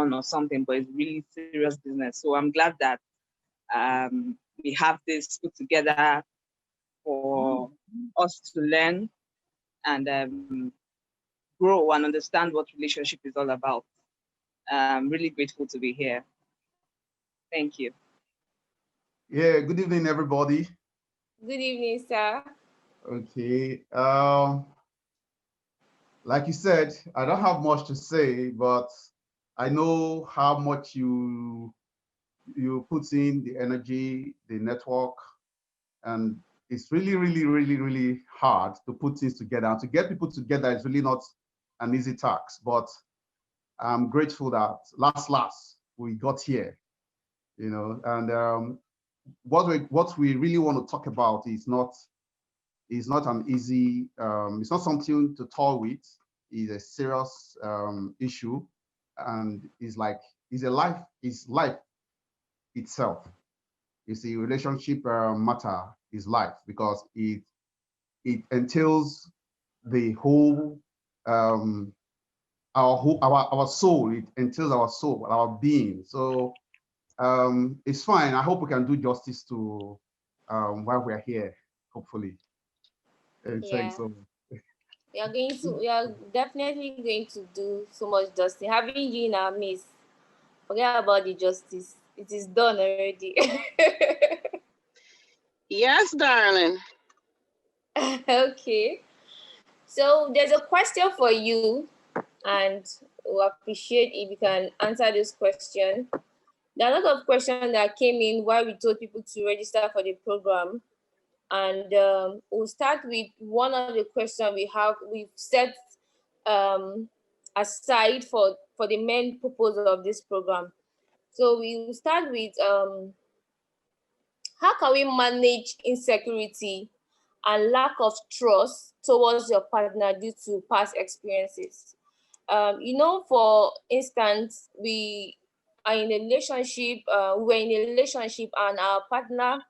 fun or something, but it's really serious business. So I'm glad that we have this put together for us to learn and grow and understand what relationship is all about. I'm really grateful to be here. Thank you. Yeah, good evening, everybody. Good evening, sir. Okay. Like you said, I don't have much to say, but I know how much you put in the energy, the network, and it's really hard to put things together. And to get people together is really not an easy task, but I'm grateful that last we got here, you know. And what we really want to talk about is not an easy, it's not something to toy with. It's a serious issue, and it's life itself. It's a relationship matter is life, because it entails the whole our soul. It entails our soul, our being. So it's fine. I hope we can do justice to why we're here, hopefully. Yeah. Thanks. So We are definitely going to do so much justice. Having you in our midst, forget about the justice. It is done already. Yes, darling. Okay. So there's a question for you, and we'll appreciate if you can answer this question. There are a lot of questions that came in while we told people to register for the program. And we'll start with one of the questions we've set aside for the main purpose of this program. So we will start with how can we manage insecurity and lack of trust towards your partner due to past experiences? For instance, we are in a relationship, we're in a relationship and our partner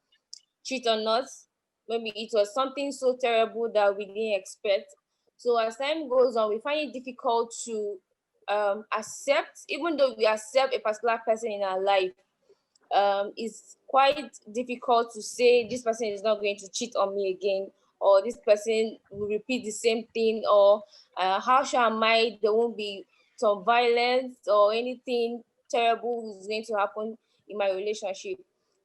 cheat on us. Maybe it was something so terrible that we didn't expect. So as time goes on, we find it difficult to accept, even though we accept a particular person in our life. It's quite difficult to say this person is not going to cheat on me again, or this person will repeat the same thing, or how sure am I there won't be some violence or anything terrible is going to happen in my relationship.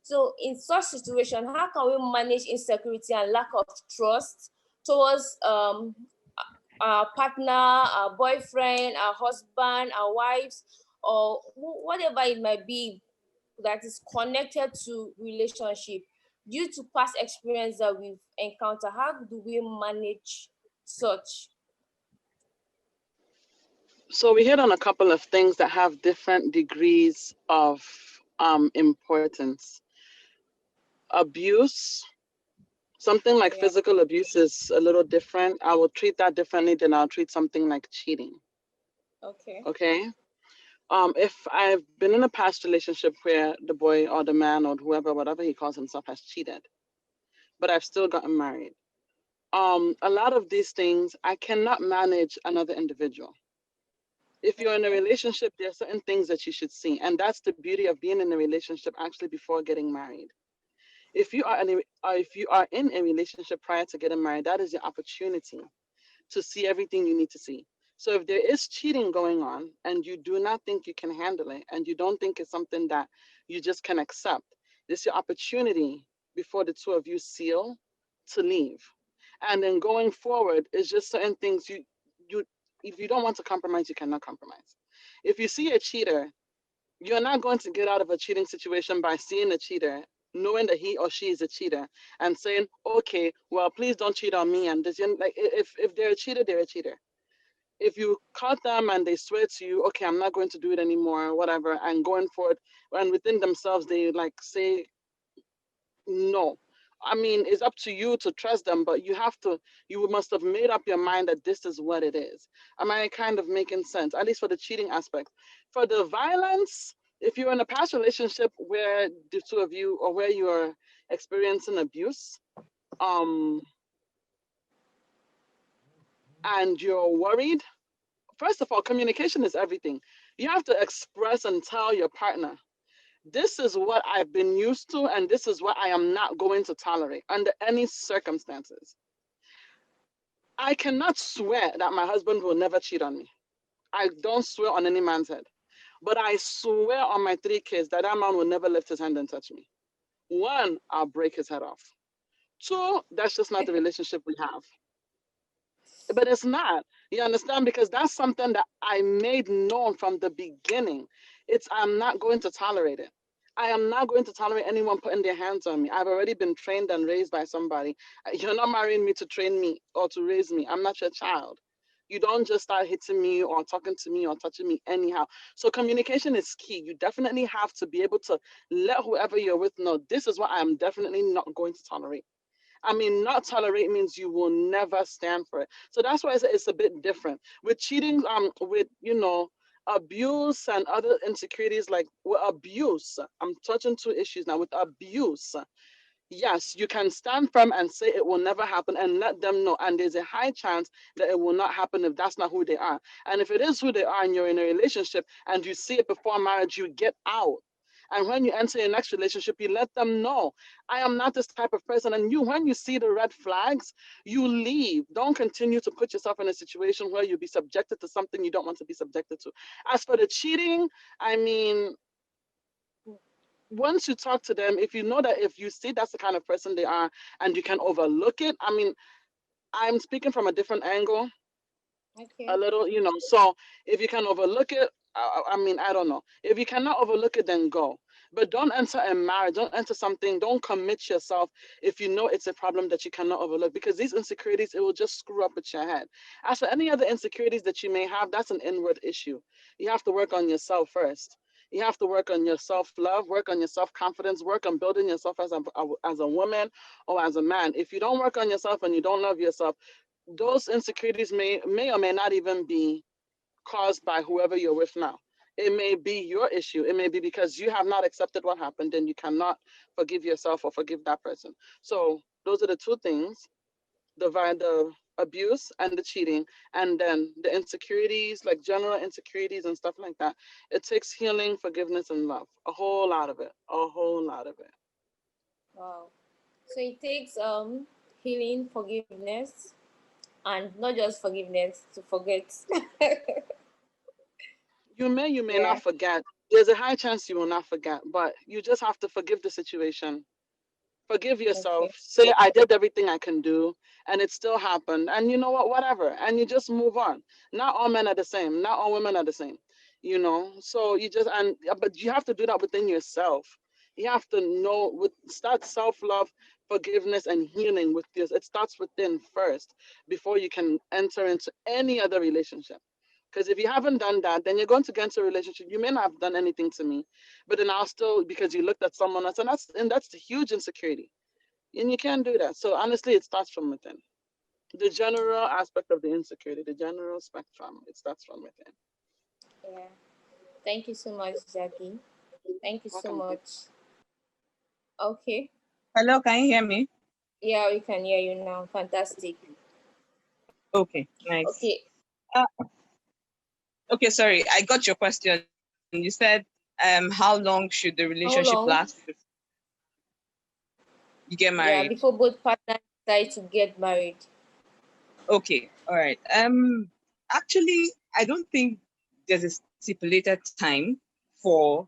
So in such situation, how can we manage insecurity and lack of trust towards our partner, our boyfriend, our husband, our wives, or whatever it might be that is connected to relationship due to past experience that we've encountered? How do we manage such? So we hit on a couple of things that have different degrees of importance. Abuse, something like physical abuse is a little different. I will treat that differently than I'll treat something like cheating. Okay. If I've been in a past relationship where the boy or the man or whoever, whatever he calls himself, has cheated, but I've still gotten married. A lot of these things, I cannot manage another individual. If you're in a relationship, there are certain things that you should see. And that's the beauty of being in a relationship actually before getting married. If you are in a relationship prior to getting married, that is your opportunity to see everything you need to see. So if there is cheating going on and you do not think you can handle it and you don't think it's something that you just can accept, this is your opportunity before the two of you seal to leave. And then going forward, it's just certain things you if you don't want to compromise, you cannot compromise. If you see a cheater, you're not going to get out of a cheating situation by seeing a cheater, knowing that he or she is a cheater, and saying, okay, well, please don't cheat on me. And this, like, if they're a cheater, they're a cheater. If you caught them and they swear to you, okay, I'm not going to do it anymore, whatever, and going forward, and within themselves, they like say, no. I mean, it's up to you to trust them, but you must have made up your mind that this is what it is. Am I kind of making sense? At least for the cheating aspect. For the violence, if you're in a past relationship where the two of you, or where you are experiencing abuse, and you're worried, first of all, communication is everything. You have to express and tell your partner, this is what I've been used to, and this is what I am not going to tolerate under any circumstances. I cannot swear that my husband will never cheat on me. I don't swear on any man's head. But I swear on my 3 kids that that man will never lift his hand and touch me. 1, I'll break his head off. 2, that's just not the relationship we have. But it's not. You understand? Because that's something that I made known from the beginning. I'm not going to tolerate it. I am not going to tolerate anyone putting their hands on me. I've already been trained and raised by somebody. You're not marrying me to train me or to raise me. I'm not your child. You don't just start hitting me or talking to me or touching me anyhow. So communication is key. You definitely have to be able to let whoever you're with know, this is what I am definitely not going to tolerate. I mean, not tolerate means you will never stand for it. So that's why it's a bit different. With cheating, with, abuse and other insecurities, like with abuse, I'm touching 2 issues now. With abuse, yes, you can stand firm and say it will never happen and let them know. And there's a high chance that it will not happen if that's not who they are. And if it is who they are and you're in a relationship and you see it before marriage, you get out. And when you enter your next relationship, you let them know, I am not this type of person. And when you see the red flags, you leave. Don't continue to put yourself in a situation where you'll be subjected to something you don't want to be subjected to. As for the cheating, I mean, once you talk to them, if you know that if you see that's the kind of person they are and you can overlook it, I mean, I'm speaking from a different angle. Okay. A little, so if you can overlook it, I mean, I don't know. If you cannot overlook it, then go. But don't enter a marriage, don't enter something, don't commit yourself if you know it's a problem that you cannot overlook, because these insecurities, it will just screw up with your head. As for any other insecurities that you may have, that's an inward issue. You have to work on yourself first. You have to work on your self-love, work on your self-confidence, work on building yourself as a woman or as a man. If you don't work on yourself and you don't love yourself, those insecurities may or may not even be caused by whoever you're with now. It may be your issue. It may be because you have not accepted what happened and you cannot forgive yourself or forgive that person. So those are the 2 things, the abuse and the cheating, and then the insecurities, like general insecurities and stuff like that. It takes healing, forgiveness, and love. A whole lot of it. A whole lot of it. Wow. So it takes healing, forgiveness, and not just forgiveness, to forget. You may not forget. There's a high chance you will not forget, but you just have to forgive the situation. Forgive yourself. Okay. Say, I did everything I can do, and it still happened. And you know what? Whatever. And you just move on. Not all men are the same. Not all women are the same. So you just, but you have to do that within yourself. You have to know, start self-love, forgiveness, and healing with this. It starts within first before you can enter into any other relationship. Because if you haven't done that, then you're going to get into a relationship. You may not have done anything to me, but then I'll still, because you looked at someone else, and that's the huge insecurity. And you can't do that. So honestly, it starts from within. The general aspect of the insecurity, the general spectrum, it starts from within. Yeah. Thank you so much, Jackie. Thank you so much. Okay. Hello, can you hear me? Yeah, we can hear you now. Fantastic. Okay, nice. Okay. Okay, sorry, I got your question. You said, how long should the relationship last before you get married? Yeah, before both partners decide to get married. Okay, all right. Actually, I don't think there's a stipulated time for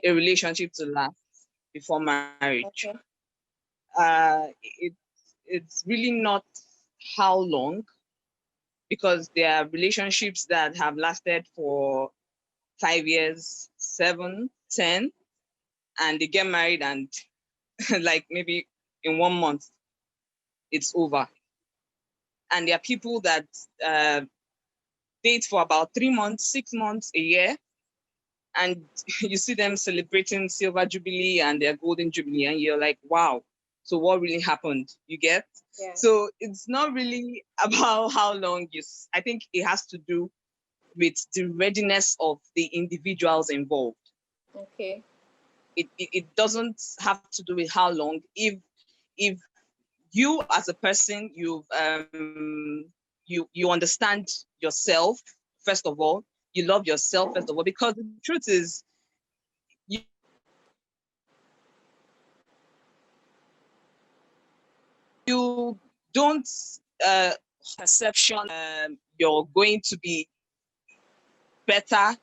a relationship to last before marriage. Okay. It's really not how long, because there are relationships that have lasted for 5 years, 7, 10, and they get married and like maybe in 1 month, it's over. And there are people that date for about 3 months, 6 months, a year, and you see them celebrating Silver Jubilee and their Golden Jubilee, and you're like, wow, so what really happened? You get? Yeah. So it's not really about how long I think it has to do with the readiness of the individuals involved. Okay. It doesn't have to do with how long. If you as a person, you understand yourself, first of all, you love yourself first of all, because the truth is, you don't perception you're going to be better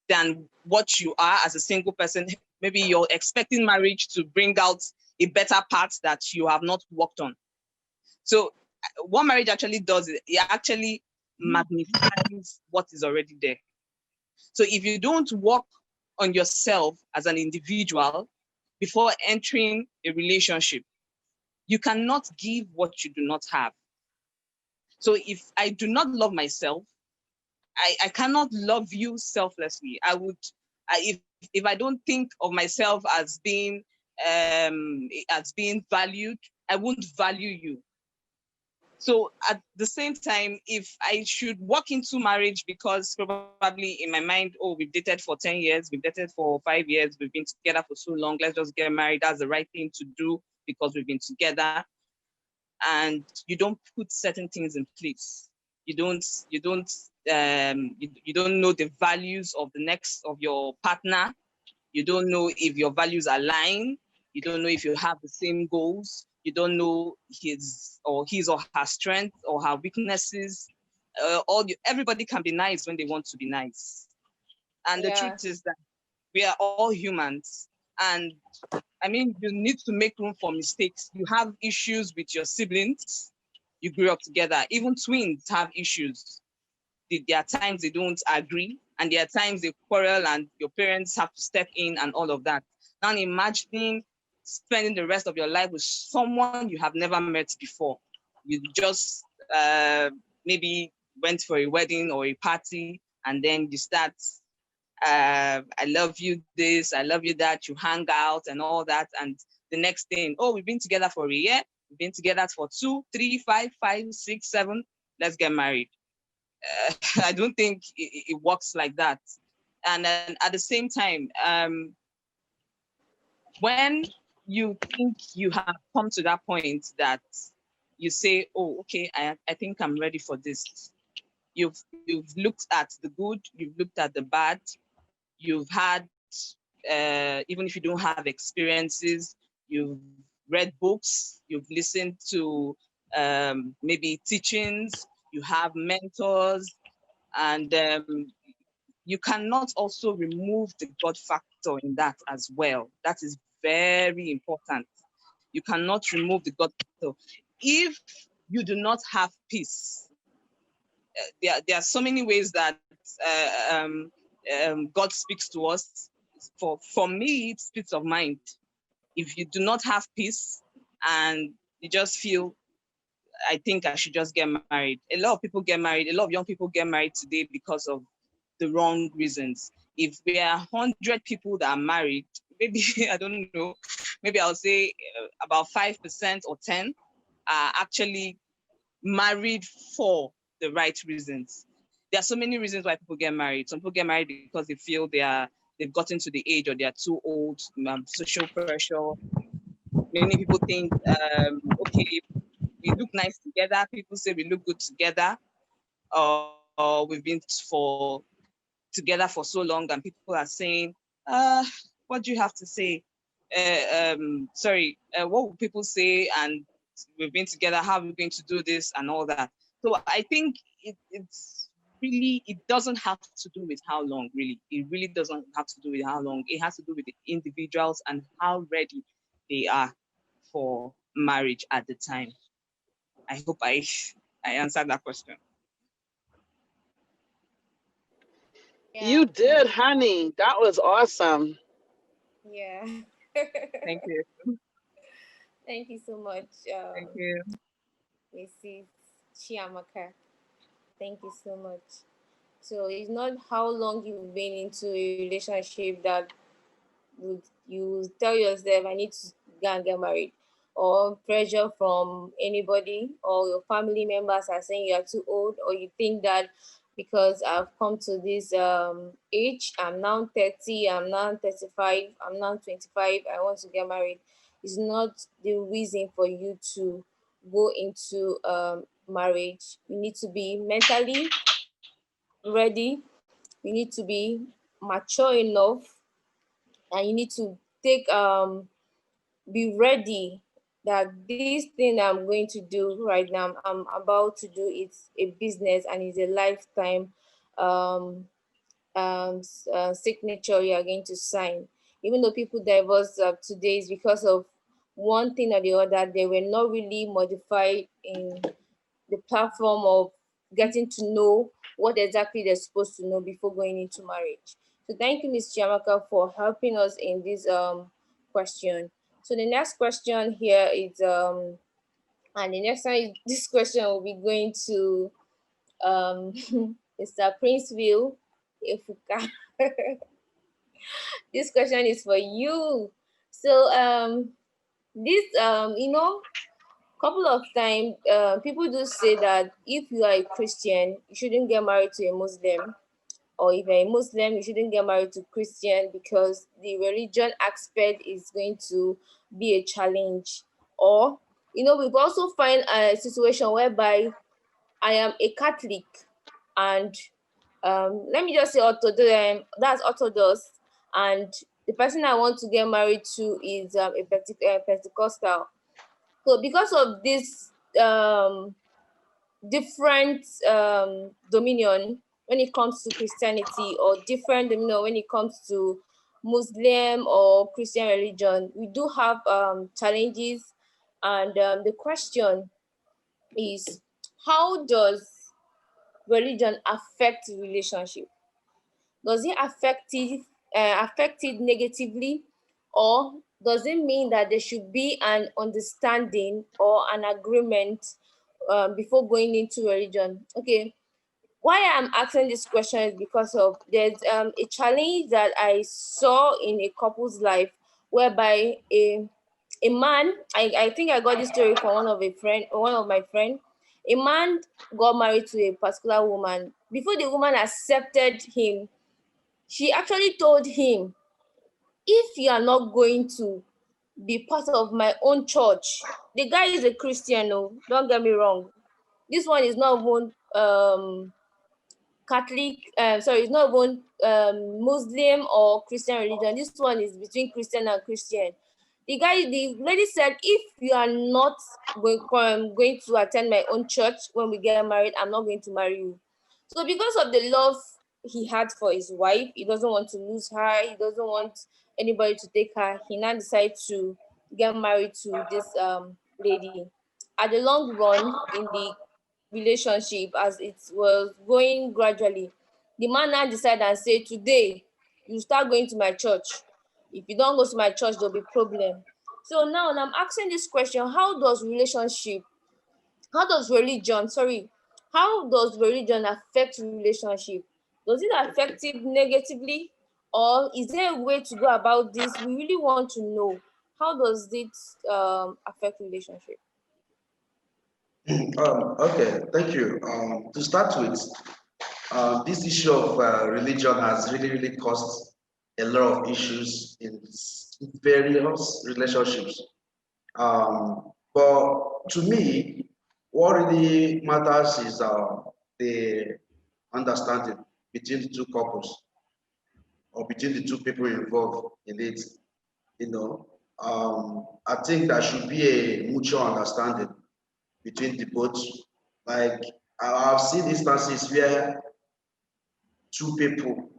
than what you are as a single person. Maybe you're expecting marriage to bring out a better part that you have not worked on. So what marriage actually does is it actually magnifies what is already there. So if you don't work on yourself as an individual before entering a relationship, you cannot give what you do not have. So if I do not love myself, I cannot love you selflessly. If I don't think of myself as being valued, I won't value you. So at the same time, if I should walk into marriage because probably in my mind, oh, we've dated for 10 years, we've dated for 5 years, we've been together for so long, let's just get married. That's the right thing to do because we've been together. And you don't put certain things in place. You don't know the values of your partner. You don't know if your values align. You don't know if you have the same goals. You don't know his or her strengths or her weaknesses. Everybody can be nice when they want to be nice. And the truth is that we are all humans. And I mean, you need to make room for mistakes. You have issues with your siblings. You grew up together. Even twins have issues. There are times they don't agree, and there are times they quarrel, and your parents have to step in and all of that. Now imagine spending the rest of your life with someone you have never met before. You just maybe went for a wedding or a party, and then you start I love you this, I love you that, you hang out and all that. And the next thing, oh, we've been together for a year, we've been together for 2, 3, 5, 5, 6, 7, let's get married. I don't think it works like that. And then at the same time, when you think you have come to that point that you say, oh, okay, I think I'm ready for this. You've looked at the good, you've looked at the bad, you've had, even if you don't have experiences, you've read books, you've listened to maybe teachings, you have mentors, and you cannot also remove the God factor in that as well. That is very important. You cannot remove the God factor. If you do not have peace, there are so many ways that God speaks to us. For me, it's peace of mind. If you do not have peace and you just feel, I think I should just get married. A lot of people get married. A lot of young people get married today because of the wrong reasons. If there are 100 people that are married, maybe, I don't know, maybe I'll say about 5% or 10 are actually married for the right reasons. There are so many reasons why people get married. Some people get married because they feel they've gotten to the age or they are too old, social pressure. Many people think, okay, we look nice together. People say we look good together. Or we've been together for so long, and people are saying, what do you have to say? What will people say? And we've been together, how are we going to do this and all that? So I think it doesn't have to do with how long, really. It really doesn't have to do with how long. It has to do with the individuals and how ready they are for marriage at the time. I hope I answered that question. Yeah. You did, honey. That was awesome. Yeah. Thank you. Thank you so much. Thank you. Mrs. Chiamaka. Thank you so much. So it's not how long you've been into a relationship that would you tell yourself, I need to go and get married, or pressure from anybody or your family members are saying you are too old, or you think that because I've come to this age, I'm now 30, I'm now 35, I'm now 25, I want to get married, is not the reason for you to go into marriage. You need to be mentally ready, you need to be mature enough, and you need to take be ready that this thing I'm going to do right now, I'm about to do, it's a business and it's a lifetime signature you are going to sign. Even though people divorce today is because of one thing or the other, they were not really modified in the platform of getting to know what exactly they're supposed to know before going into marriage. So thank you, Ms. Chiamaka, for helping us in this question. So the next question here is, and the next time this question will be going to Mr. Princeville Efuka. This question is for you. So this couple of times people do say that if you are a Christian, you shouldn't get married to a Muslim, or if you're a Muslim, you shouldn't get married to Christian because the religion aspect is going to be a challenge. Or we've also find a situation whereby I am a Catholic, and let me just say that's Orthodox, and the person I want to get married to is a Pentecostal. So because of this different dominion when it comes to Christianity, or different dominion when it comes to Muslim or Christian religion, we do have challenges. And the question is, how does religion affect relationship? Does it affect it negatively, or does it mean that there should be an understanding or an agreement before going into religion? Okay, why I'm asking this question is because of there's a challenge that I saw in a couple's life, whereby a man, I think I got this story from one of my friend. A man got married to a particular woman. Before the woman accepted him, she actually told him, if you are not going to be part of my own church, the guy is a Christian, no, don't get me wrong. This one is not even Catholic, sorry, it's not even Muslim or Christian religion. This one is between Christian and Christian. The lady said, if you are not going to attend my own church when we get married, I'm not going to marry you. So because of the love he had for his wife, he doesn't want to lose her, he doesn't want anybody to take her, he now decided to get married to this lady. At the long run, in the relationship, as it was going gradually, the man now decided and said, today you start going to my church. If you don't go to my church, there'll be problem. So now I'm asking this question: how does religion affect relationship? Does it affect it negatively, or is there a way to go about this? We really want to know, how does it affect relationship? Okay, thank you. To start with, this issue of religion has really caused a lot of issues in various relationships. But to me, what really matters is the understanding between the two couples, or between the two people involved in it. I think there should be a mutual understanding between the both. Like, I've seen instances where two people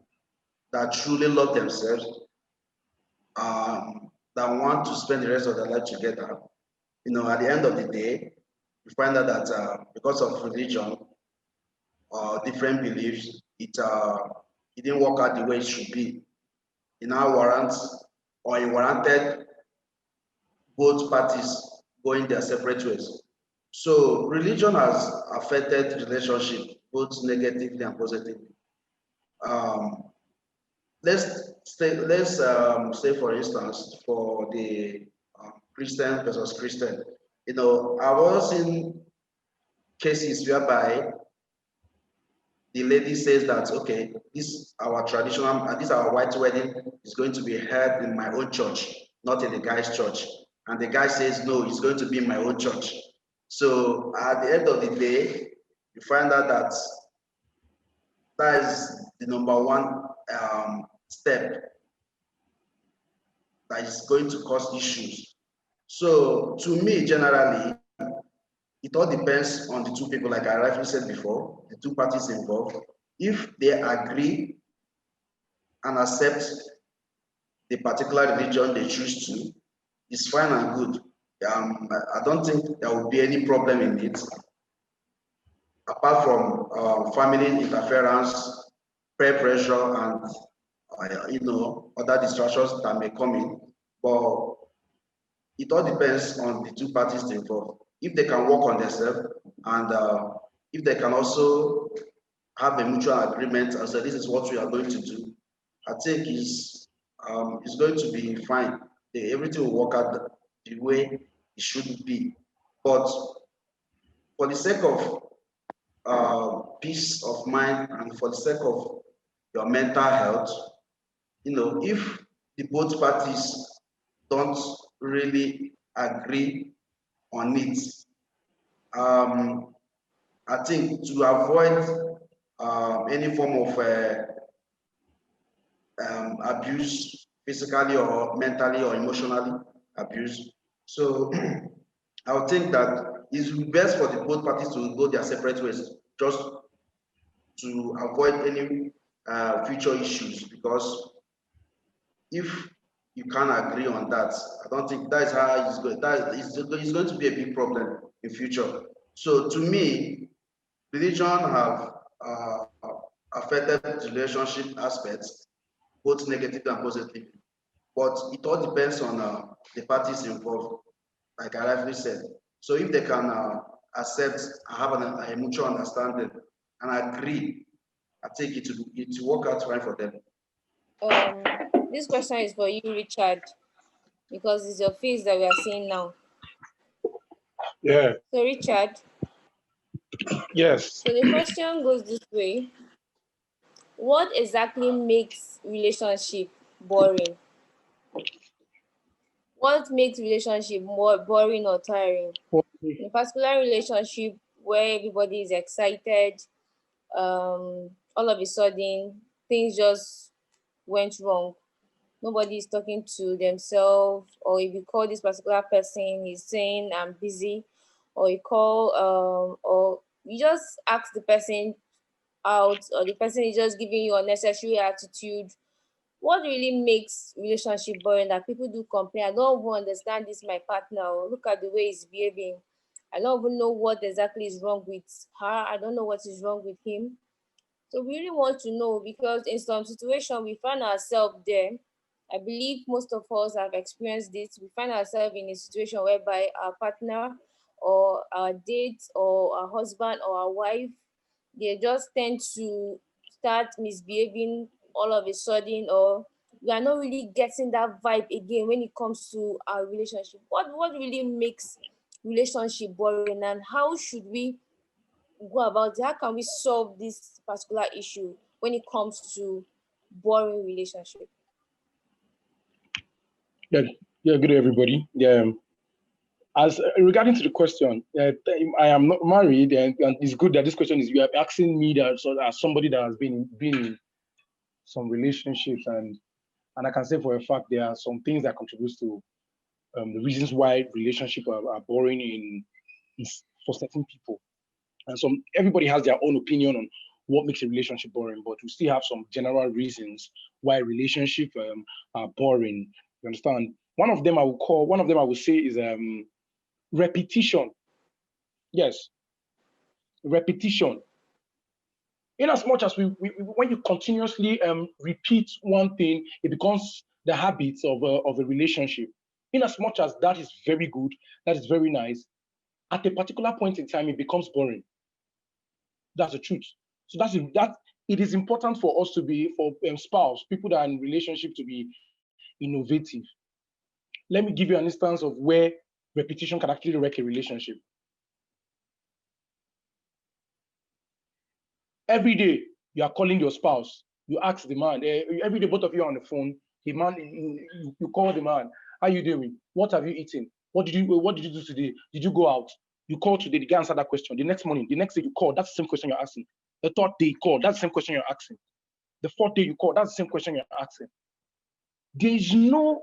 that truly love themselves, that want to spend the rest of their life together, at the end of the day, you find out that because of religion or different beliefs, it didn't work out the way it should be. It now warrants, or it warranted both parties going their separate ways. So religion has affected relationship both negatively and positively. Let's say for instance, for the Christian versus Christian. I've also seen cases whereby the lady says that, okay, this our traditional, this our white wedding is going to be held in my own church, not in the guy's church. And the guy says, no, it's going to be in my own church. So at the end of the day, you find out that that is the number one step that is going to cause issues. So to me, generally, it all depends on the two people, like I rightly said before, the two parties involved. If they agree and accept the particular religion they choose to, it's fine and good. I don't think there will be any problem in it, apart from family interference, peer pressure, and other distractions that may come in. But it all depends on the two parties involved. If they can work on themselves, and if they can also have a mutual agreement and say this is what we are going to do, I think it's going to be fine. Everything will work out the way it should be. But for the sake of peace of mind and for the sake of your mental health, if the both parties don't really agree on it, I think to avoid any form of abuse, physically or mentally or emotionally abuse. So I would think that it's best for the both parties to go their separate ways, just to avoid any future issues. Because if you can't agree on that, I don't think that is how it's going. That is going to be a big problem in future. So to me, religion have affected relationship aspects, both negative and positive. But it all depends on the parties involved, like I rightly said. So if they can accept, have a mutual understanding and agree, I think it will work out fine for them. This question is for you, Richard, because it's your face that we are seeing now. Yeah. So Richard. Yes. So the question goes this way. What exactly makes relationship boring? What makes relationship more boring or tiring? In a particular relationship where everybody is excited, all of a sudden things just went wrong. Nobody is talking to themselves, or if you call this particular person, he's saying I'm busy, or you call or you just ask the person out, or the person is just giving you unnecessary attitude. What really makes relationship boring that people do complain? I don't even understand this my partner, or look at the way he's behaving. I don't even know what exactly is wrong with her. I don't know what is wrong with him. So we really want to know, because in some situation we find ourselves there. I believe most of us have experienced this. We find ourselves in a situation whereby our partner or our date or our husband or our wife, they just tend to start misbehaving all of a sudden, or we are not really getting that vibe again when it comes to our relationship. What really makes relationship boring, and how should we go about it? How can we solve this particular issue when it comes to boring relationship? Yeah, good day, everybody. Yeah, as regarding to the question, I am not married, and it's good that this question is, you are asking me that, so as somebody that has been in some relationships, and I can say for a fact there are some things that contribute to the reasons why relationships are boring for certain people, and everybody has their own opinion on what makes a relationship boring, but we still have some general reasons why relationships are boring. You understand? One of them I would say is repetition. Yes, repetition. In as much as we when you continuously repeat one thing, it becomes the habits of a relationship. In as much as that is very good, that is very nice, at a particular point in time, it becomes boring. That's the truth. So that it is important for us to be, for spouse, people that are in relationship, to be innovative. Let me give you an instance of where repetition can actually wreck a relationship. Every day you are calling your spouse, you ask the man, every day both of you are on the phone, the man, you call the man, how you doing? What have you eaten? What did you do today? Did you go out? You call today, the guy answered that question. The next morning, the next day you call, that's the same question you're asking. The third day you call, that's the same question you're asking. The fourth day you call, that's the same question you're asking. There is no,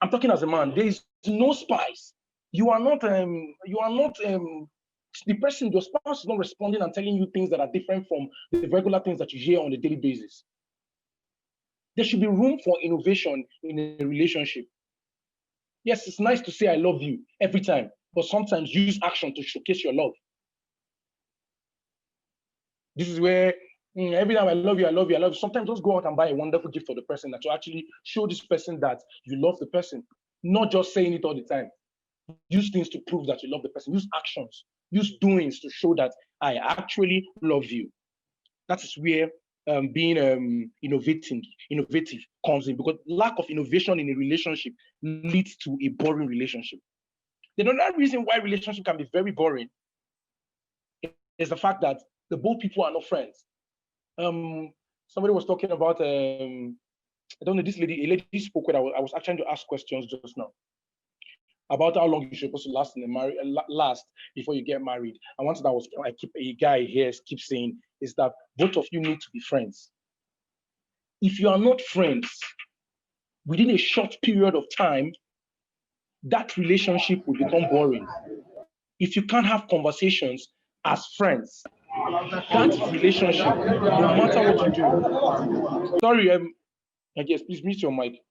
I'm talking as a man, there is no spice. You are not, the person, your spouse is not responding and telling you things that are different from the regular things that you hear on a daily basis. There should be room for innovation in a relationship. Yes, it's nice to say I love you every time, but sometimes use action to showcase your love. This is where every time I love you, I love you, I love you. Sometimes just go out and buy a wonderful gift for the person that to actually show this person that you love the person, not just saying it all the time. Use things to prove that you love the person. Use actions, use doings to show that I actually love you. That is where being innovative comes in, because lack of innovation in a relationship leads to a boring relationship. The other reason why relationship can be very boring is the fact that the both people are not friends. Somebody was talking about I don't know, a lady spoke with. I was actually trying to ask questions just now about how long you're supposed to last in a last before you get married. And one thing that was a guy here keeps saying is that both of you need to be friends. If you are not friends, within a short period of time, that relationship will become boring. If you can't have conversations as friends, that relationship, no matter what you do. Sorry, yes, please mute your mic.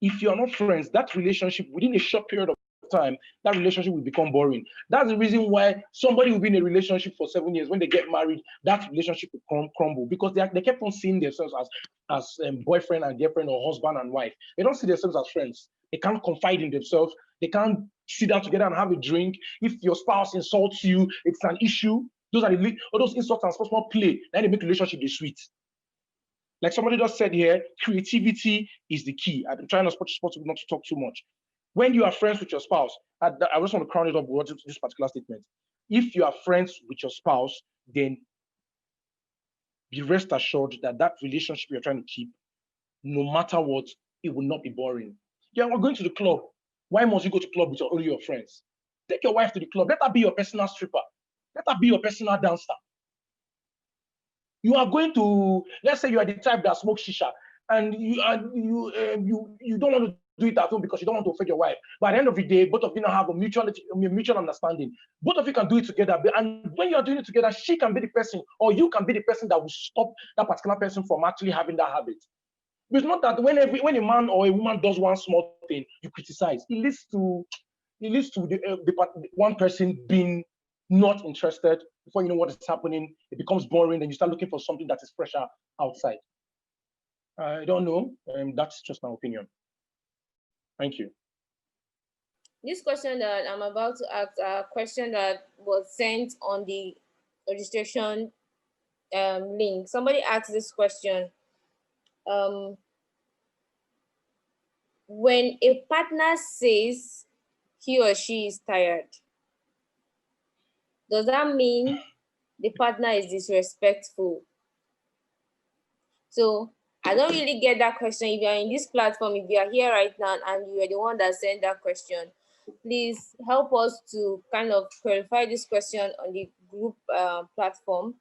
If you're not friends, that relationship within a short period of time, that relationship will become boring. That's the reason why somebody will be in a relationship for 7 years. When they get married, that relationship will crumble, because they kept on seeing themselves as boyfriend and girlfriend, or husband and wife. They don't see themselves as friends. They can't confide in themselves. They can't sit down together and have a drink. If your spouse insults you, it's an issue. Those are all those insults and small play. Then they make relationship be sweet. Like somebody just said here, creativity is the key. I'm trying not to talk too much. When you are friends with your spouse, I just want to crown it up with this particular statement. If you are friends with your spouse, then be rest assured that that relationship you're trying to keep, no matter what, it will not be boring. Yeah, we're going to the club. Why must you go to the club with only your friends? Take your wife to the club. Let her be your personal stripper. Let her be your personal dancer. You are going to, let's say you are the type that smokes shisha, and you don't want to do it at home because you don't want to offend your wife. But at the end of the day, both of you now have a mutual understanding. Both of you can do it together. And when you are doing it together, she can be the person, or you can be the person that will stop that particular person from actually having that habit. It's not that when a man or a woman does one small thing, you criticize. It leads to the one person being not interested. Before you know what is happening, it becomes boring. Then you start looking for something that is fresher outside. I don't know. That's just my opinion. Thank you. This question that I'm about to ask, a question that was sent on the registration link. Somebody asked this question. When a partner says he or she is tired, does that mean the partner is disrespectful? So I don't really get that question. If you are in this platform, if you are here right now and you are the one that sent that question, please help us to kind of clarify this question on the group platform.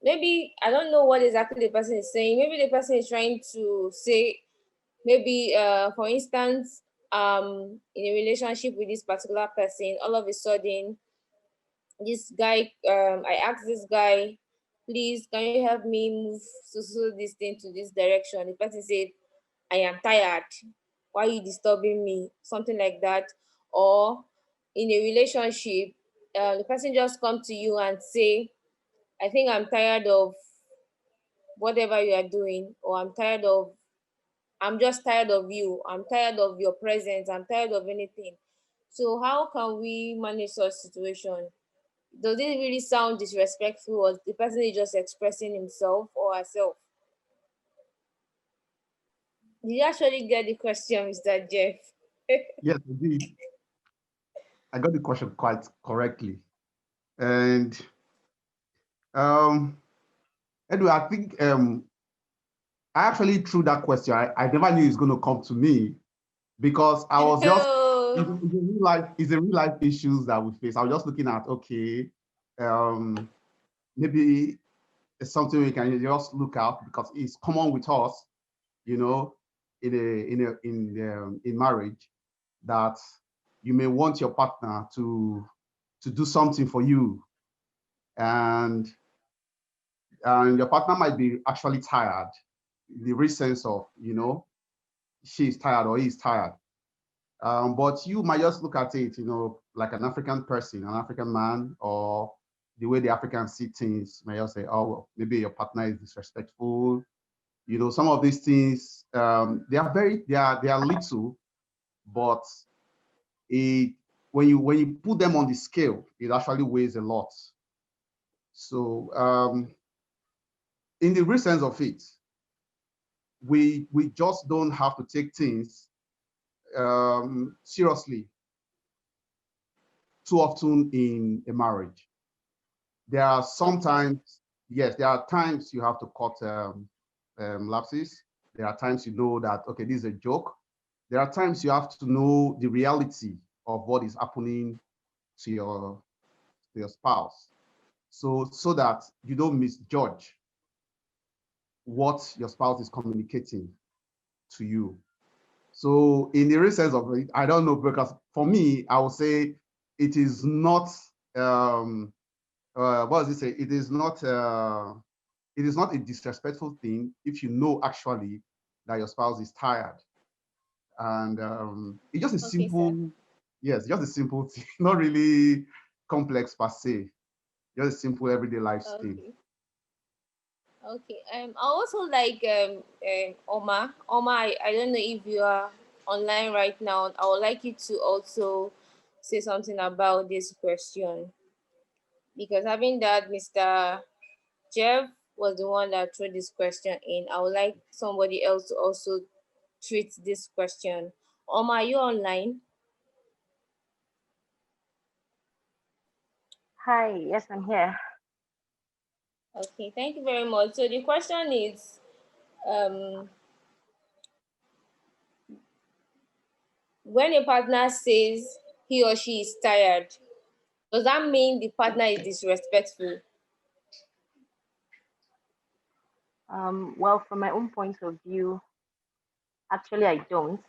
Maybe, I don't know what exactly the person is saying. Maybe the person is trying to say, maybe for instance, in a relationship with this particular person, all of a sudden, this guy, I asked this guy, please, can you help me move this thing to this direction? The person said, I am tired. Why are you disturbing me? Something like that. Or in a relationship, the person just come to you and say, I think I'm tired of whatever you are doing, or I'm just tired of you. I'm tired of your presence. I'm tired of anything. So how can we manage such situation? Does it really sound disrespectful, or the person is just expressing himself or herself? Did you actually get the question, Mr. Jeff? Yes, I did. I got the question quite correctly. And anyway, I think I actually threw that question. I never knew it's going to come to me, because I was just, it's a real life issues that we face. I was just looking at, okay, maybe it's something we can just look out because it's common with us, you know, in marriage, that you may want your partner to do something for you, and your partner might be actually tired, in the real sense of, you know, she's tired or he's tired. But you might just look at it, you know, like an African person, an African man, or the way the Africans see things, may just say, oh, well, maybe your partner is disrespectful. You know, some of these things, they are little, but when you put them on the scale, it actually weighs a lot. So in the real sense of it, we just don't have to take things seriously too often in a marriage. There are sometimes, yes, there are times you have to cut lapses. There are times you know that, okay, this is a joke. There are times you have to know the reality of what is happening to your spouse, so that you don't misjudge what your spouse is communicating to you. So in the real sense of it, I don't know, because for me, I would say it is not what does it say? It is not a disrespectful thing if you know actually that your spouse is tired. And it's just a simple, sir. Yes, just a simple thing, not really complex per se, just a simple everyday life thing. Okay. I also like Omar. Omar, I don't know if you are online right now. I would like you to also say something about this question, because having that Mr. Jeff was the one that threw this question in. I would like somebody else to also treat this question. Omar, are you online? Hi, yes, I'm here. Okay, thank you very much. So the question is, when a partner says he or she is tired, does that mean the partner is disrespectful? Well, from my own point of view, actually, I don't.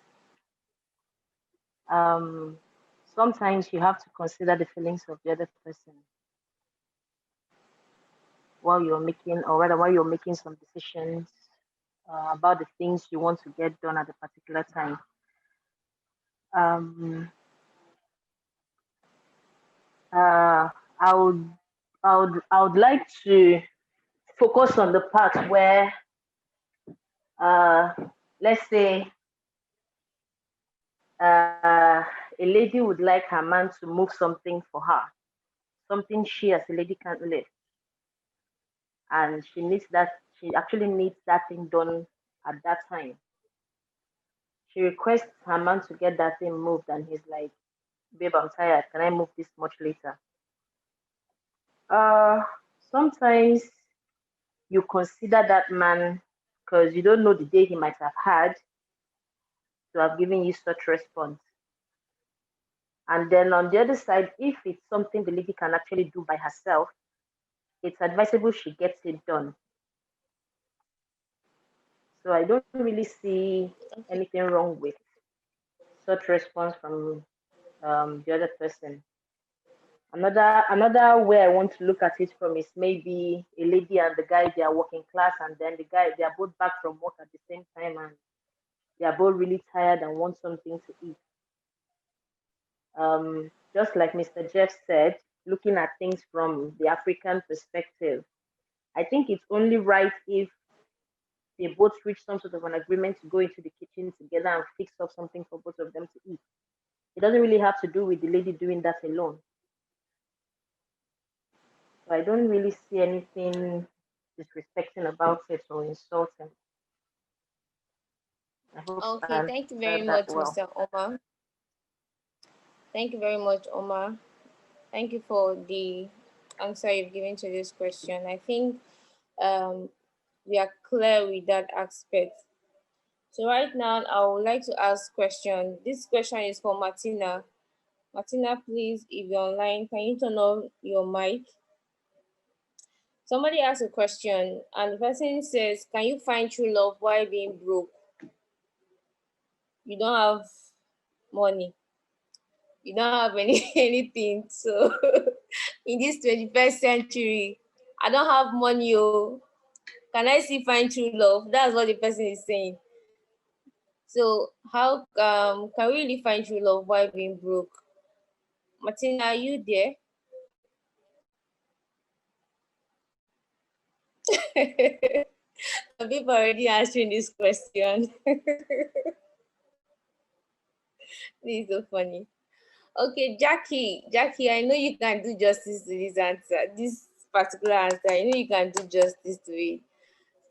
Sometimes you have to consider the feelings of the other person while you're making, or rather, while you're making some decisions about the things you want to get done at a particular time. I would like to focus on the part where, let's say, a lady would like her man to move something for her, something she as a lady can't lift, and she actually needs that thing done at that time. She requests her man to get that thing moved, and he's like, babe, I'm tired, can I move this much later? Sometimes you consider that man, because you don't know the day he might have had to have given you such response. And then on the other side, if it's something the lady can actually do by herself, it's advisable she gets it done. So I don't really see anything wrong with such response from the other person. Another way I want to look at it from is maybe a lady and the guy, they are working class, and then the guy, they are both back from work at the same time, and they are both really tired and want something to eat. Just like Mr. Jeff said, looking at things from the African perspective, I think it's only right if they both reach some sort of an agreement to go into the kitchen together and fix up something for both of them to eat. It doesn't really have to do with the lady doing that alone. So I don't really see anything disrespecting about it or insulting. Okay, thank you very much, Mr. Omar. Thank you very much, Omar. Thank you for the answer you've given to this question. I think we are clear with that aspect. So right now, I would like to ask question. This question is for Martina. Martina, please, if you're online, can you turn on your mic? Somebody asked a question, and the person says, can you find true love while being broke? You don't have money. You don't have anything. So in this 21st century, I don't have money. Oh, can I still find true love? That's what the person is saying. So how can we really find true love while being broke? Martina, are you there? People already answering this question. This is so funny. Okay, Jackie, I know you can do justice to this answer, this particular answer. I know you can do justice to it.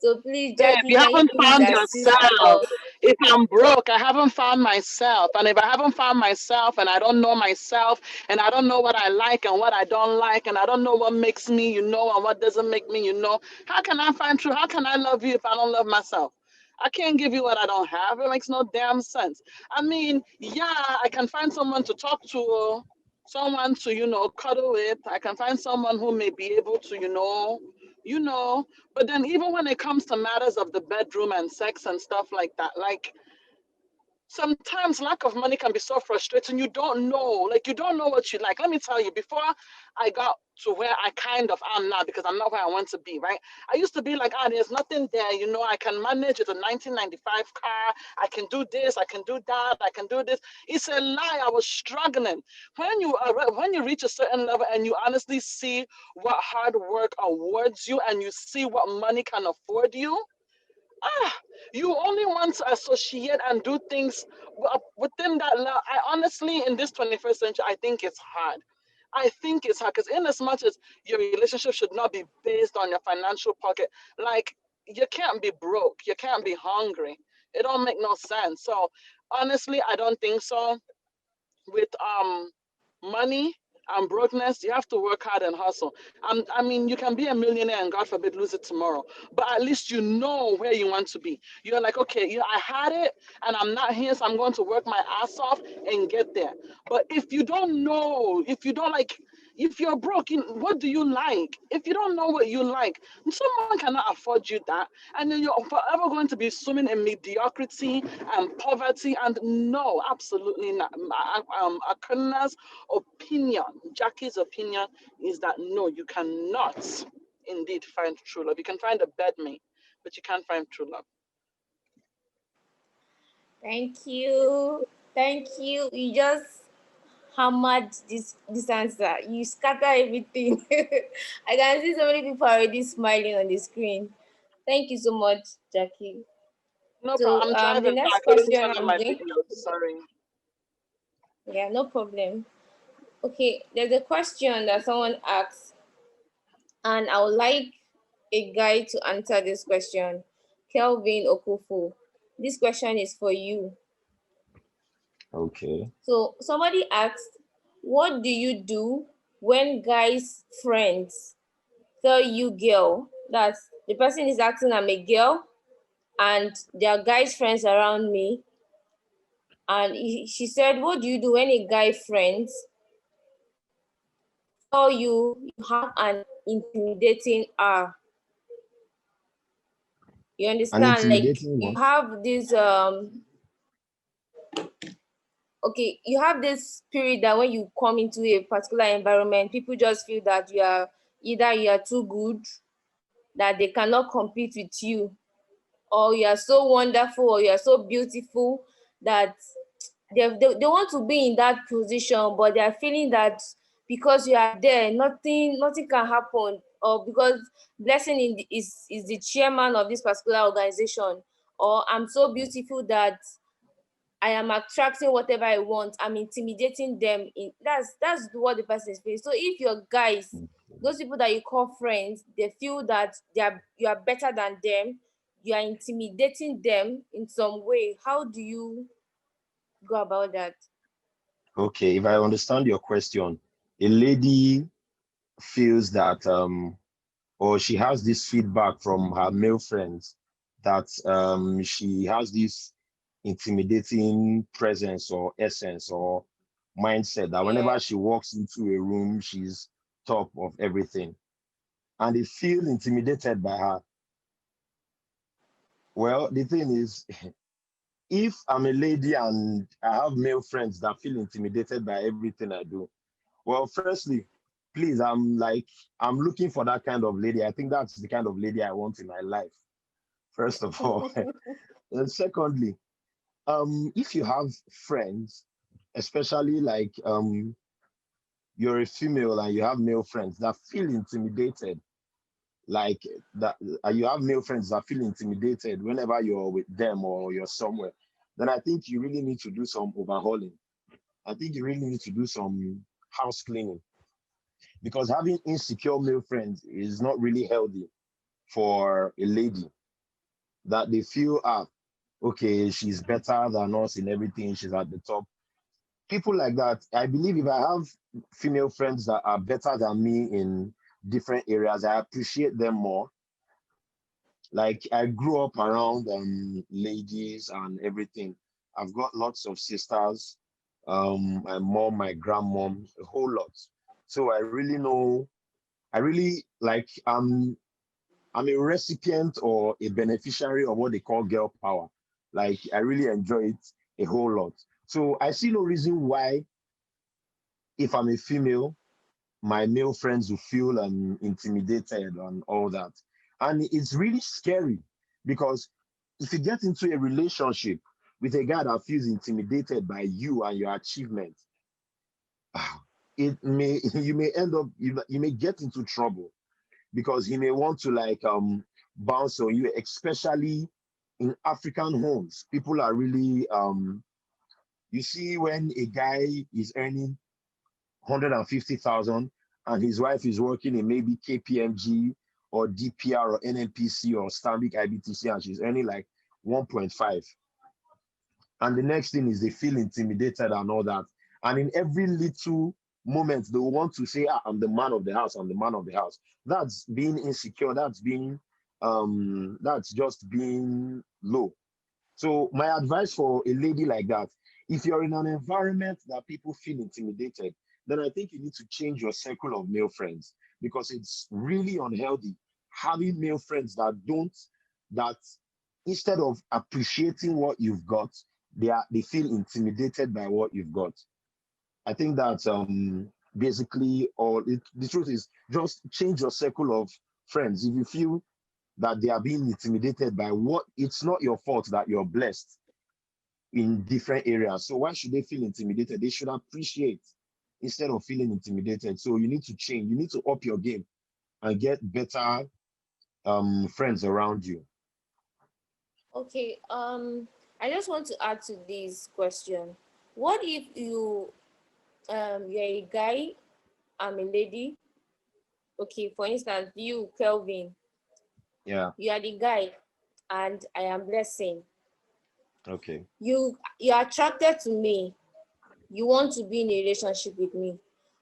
So please, Jackie, You can you haven't please found assist yourself. us? If I'm broke, I haven't found myself. And if I haven't found myself and I don't know myself and I don't know what I like and what I don't like and I don't know what makes me, and what doesn't make me, how can I find true? How can I love you if I don't love myself? I can't give you what I don't have. It makes no damn sense. I mean, yeah, I can find someone to talk to, someone to, cuddle with. I can find someone who may be able to, but then even when it comes to matters of the bedroom and sex and stuff like that, like sometimes lack of money can be so frustrating. You don't know what you like. Let me tell you, before I got to where I kind of am now, because I'm not where I want to be, right? I used to be like, there's nothing there, I can manage with a 1995 car, I can do this, I can do that, I can do this. It's a lie. I was struggling. When you reach a certain level and you honestly see what hard work awards you and you see what money can afford you, you only want to associate and do things within that level. I honestly, in this 21st century, I think it's hard. I think it's hard because in as much as your relationship should not be based on your financial pocket, like you can't be broke, you can't be hungry. It don't make no sense. So honestly, I don't think so. With money and brokenness, you have to work hard and hustle. I mean, you can be a millionaire and God forbid lose it tomorrow, but at least you know where you want to be. You're like, okay, I had it and I'm not here, so I'm going to work my ass off and get there. But if you don't know, if you're broke, what do you like? If you don't know what you like, someone cannot afford you that. And then you're forever going to be swimming in mediocrity and poverty. And no, absolutely not. Akuna's opinion, Jackie's opinion is that no, you cannot indeed find true love. You can find a bedmate, but you can't find true love. Thank you. You just hammered this answer. You scatter everything. I can see so many people already smiling on the screen. Thank you so much, Jackie. No So problem. I'm the driving, so next I couldn't question turn on my video. Sorry. Yeah, no problem. Okay, there's a question that someone asked, and I would like a guy to answer this question. Kelvin Okufo, this question is for you. Okay. So somebody asked, what do you do when guys' friends tell you girl? That's the person is asking, I'm a girl, and there are guys' friends around me. And she said, what do you do when a guy friends tell you have an intimidating R? You understand? Like you have this okay, you have this spirit that when you come into a particular environment, people just feel that you are too good, that they cannot compete with you, or you are so wonderful, or you are so beautiful that they want to be in that position, but they are feeling that because you are there, nothing can happen, or because Blessing is the chairman of this particular organization, or I'm so beautiful that I am attracting whatever I want, I'm intimidating them. That's what the person is feeling. So if your guys, those people that you call friends, they feel that you are better than them, you are intimidating them in some way, how do you go about that? Okay, if I understand your question, a lady feels that or she has this feedback from her male friends that she has this intimidating presence or essence or mindset that whenever she walks into a room, she's top of everything. and they feel intimidated by her. Well, the thing is, if I'm a lady and I have male friends that feel intimidated by everything I do, well, firstly, please, I'm looking for that kind of lady. I think that's the kind of lady I want in my life, first of all. And secondly, if you have friends, especially like you're a female and you have male friends that feel intimidated, like that you have male friends that feel intimidated whenever you're with them or you're somewhere, then I think you really need to do some overhauling. I think you really need to do some house cleaning, because having insecure male friends is not really healthy for a lady, that they feel, okay, she's better than us in everything, she's at the top. People like that, I believe if I have female friends that are better than me in different areas, I appreciate them more. Like, I grew up around ladies and everything. I've got lots of sisters, my mom, my grandmom, a whole lot. So I really know, I really like, I'm a recipient or a beneficiary of what they call girl power. Like, I really enjoy it a whole lot. So I see no reason why, if I'm a female, my male friends will feel intimidated and all that. And it's really scary, because if you get into a relationship with a guy that feels intimidated by you and your achievement, it may you may end up you may get into trouble, because he may want to like bounce on you, especially in African homes. People are really you see, when a guy is earning 150,000 and his wife is working in maybe KPMG or DPR or NNPC or Stanbic IBTC, and she's earning like 1.5. And the next thing is they feel intimidated and all that. And in every little moment, they will want to say, I'm the man of the house, I'm the man of the house. That's being insecure, that's just being low. So my advice for a lady like that, if you're in an environment that people feel intimidated, then I think you need to change your circle of male friends, because it's really unhealthy having male friends that instead of appreciating what you've got, they feel intimidated by what you've got. I think that's basically all. The truth is, just change your circle of friends. If you feel that they are being intimidated by what, it's not your fault that you're blessed in different areas. So why should they feel intimidated? They should appreciate instead of feeling intimidated. So you need to change. You need to up your game and get better friends around you. Okay, I just want to add to this question. What if you're a guy, I'm a lady? Okay, for instance, you, Kelvin. Yeah. You are the guy, and I am Blessing. Okay. You're attracted to me. You want to be in a relationship with me.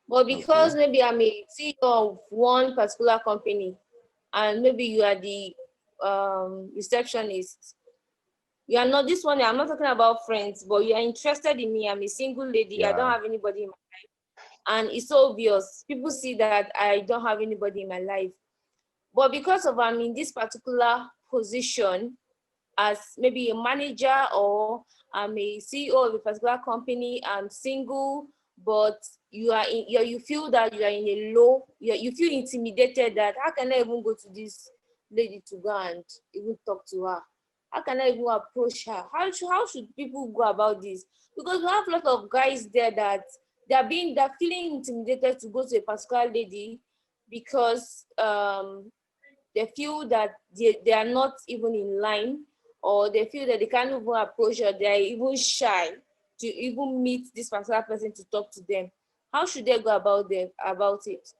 But because maybe I'm a CEO of one particular company, and maybe you are the receptionist, you are not this one. I'm not talking about friends, but you are interested in me. I'm a single lady. Yeah. I don't have anybody in my life. And it's so obvious. People see that I don't have anybody in my life. But because of I'm in this particular position as maybe a manager, or I'm a CEO of a particular company, I'm single, but you feel that you are in a low, you feel intimidated that how can I even go to this lady to go and even talk to her? How can I even approach her? How should people go about this? Because we have a lot of guys there that they're feeling intimidated to go to a particular lady because they feel that they are not even in line, or they feel that they can't even approach her. They are even shy to even meet this particular person to talk to them. How should they go about it?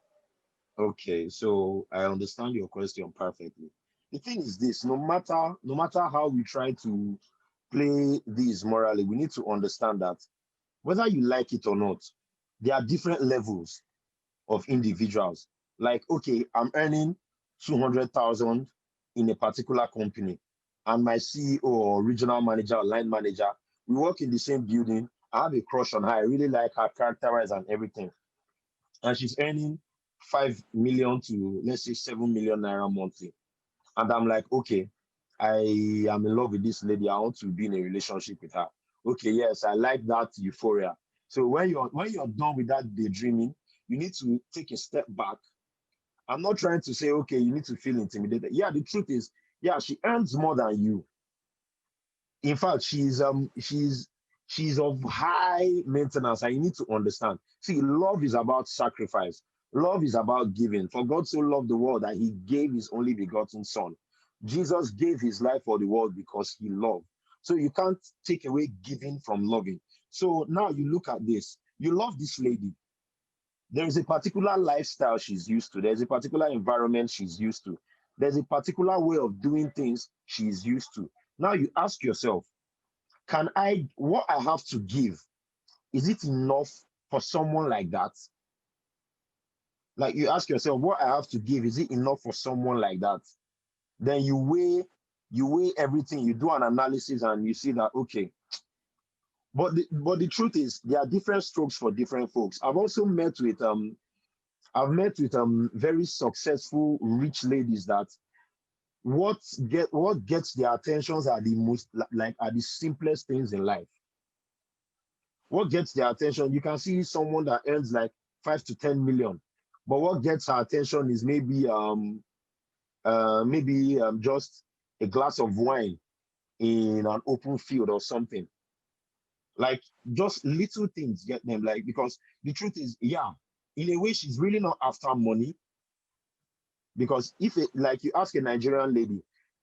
Okay, so I understand your question perfectly. The thing is this: no matter how we try to play this morally, we need to understand that whether you like it or not, there are different levels of individuals. Like, okay, I'm earning 200,000 in a particular company, and my CEO or regional manager or line manager, we work in the same building. I have a crush on her. I really like her character-wise and everything. And she's earning 5 million to, let's say, 7 million naira monthly. And I'm like, okay, I am in love with this lady. I want to be in a relationship with her. Okay, yes, I like that euphoria. So when you're done with that daydreaming, you need to take a step back. I'm not trying to say, okay, you need to feel intimidated. Yeah, the truth is, yeah, she earns more than you. In fact, she's of high maintenance, and you need to understand. See, love is about sacrifice. Love is about giving. For God so loved the world that he gave his only begotten son. Jesus gave his life for the world because he loved. So you can't take away giving from loving. So now you look at this. You love this lady. There is a particular lifestyle she's used to. There's a particular environment she's used to. There's a particular way of doing things she's used to. Now you ask yourself, what I have to give, is it enough for someone like that? Like, you ask yourself, what I have to give, is it enough for someone like that? Then you weigh everything, you do an analysis, and you see that, okay. But the truth is, there are different strokes for different folks. I've also met with very successful rich ladies that what gets their attentions are the most, like, are the simplest things in life. What gets their attention, you can see someone that earns like 5 to 10 million, but what gets her attention is maybe just a glass of wine in an open field or something. Like, just little things get them, like, because the truth is, yeah, in a way, she's really not after money. Because like, you ask a Nigerian lady,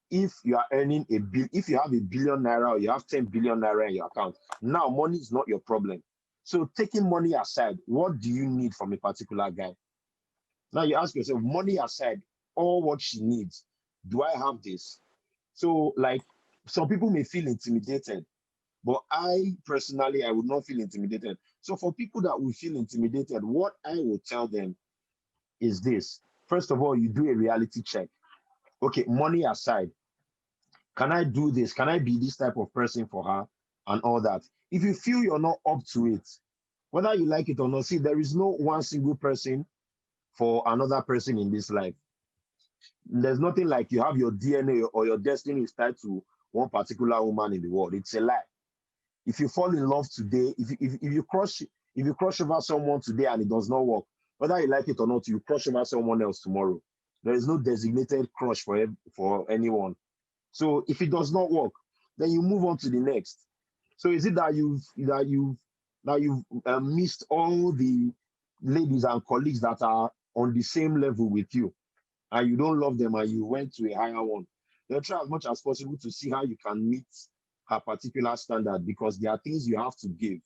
if you are earning if you have 1 billion naira or you have 10 billion naira in your account, now money is not your problem. So taking money aside, what do you need from a particular guy? Now you ask yourself, money aside, all what she needs, do I have this? So, like, some people may feel intimidated, but I personally, I would not feel intimidated. So for people that will feel intimidated, what I will tell them is this. First of all, you do a reality check. Okay, money aside, can I do this? Can I be this type of person for her and all that? If you feel you're not up to it, whether you like it or not, see, there is no one single person for another person in this life. There's nothing like you have your DNA or your destiny is tied to one particular woman in the world. It's a lie. If you fall in love today, if you crush over someone today and it does not work, whether you like it or not, you crush over someone else tomorrow. There is no designated crush for anyone. So if it does not work, then you move on to the next. So is it that you've missed all the ladies and colleagues that are on the same level with you, and you don't love them, and you went to a higher one? Then try as much as possible to see how you can meet her particular standard, because there are things you have to give.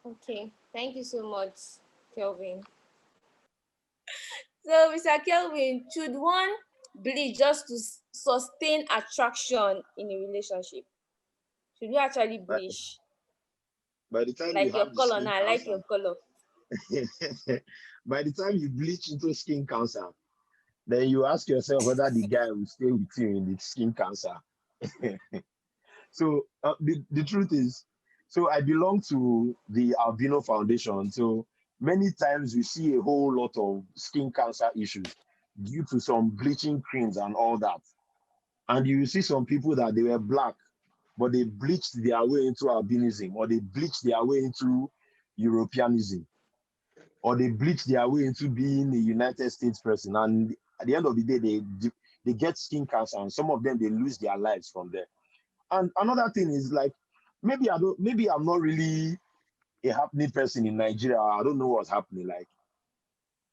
Okay, thank you so much, Kelvin. So, Mr. Kelvin, should one bleach just to sustain attraction in a relationship? Should you actually bleach? By the time like you your have color now, I like your color. By the time you bleach into skin cancer, then you ask yourself whether the guy will stay with you in the skin cancer. So the truth is, so I belong to the Albino Foundation. So many times we see a whole lot of skin cancer issues due to some bleaching creams and all that. And you see some people that they were black, but they bleached their way into albinism, or they bleached their way into Europeanism, or they bleach their way into being a United States person. And at the end of the day, they get skin cancer, and some of them, they lose their lives from there. And another thing is, like, maybe I'm not really a happening person in Nigeria. I don't know what's happening. Like,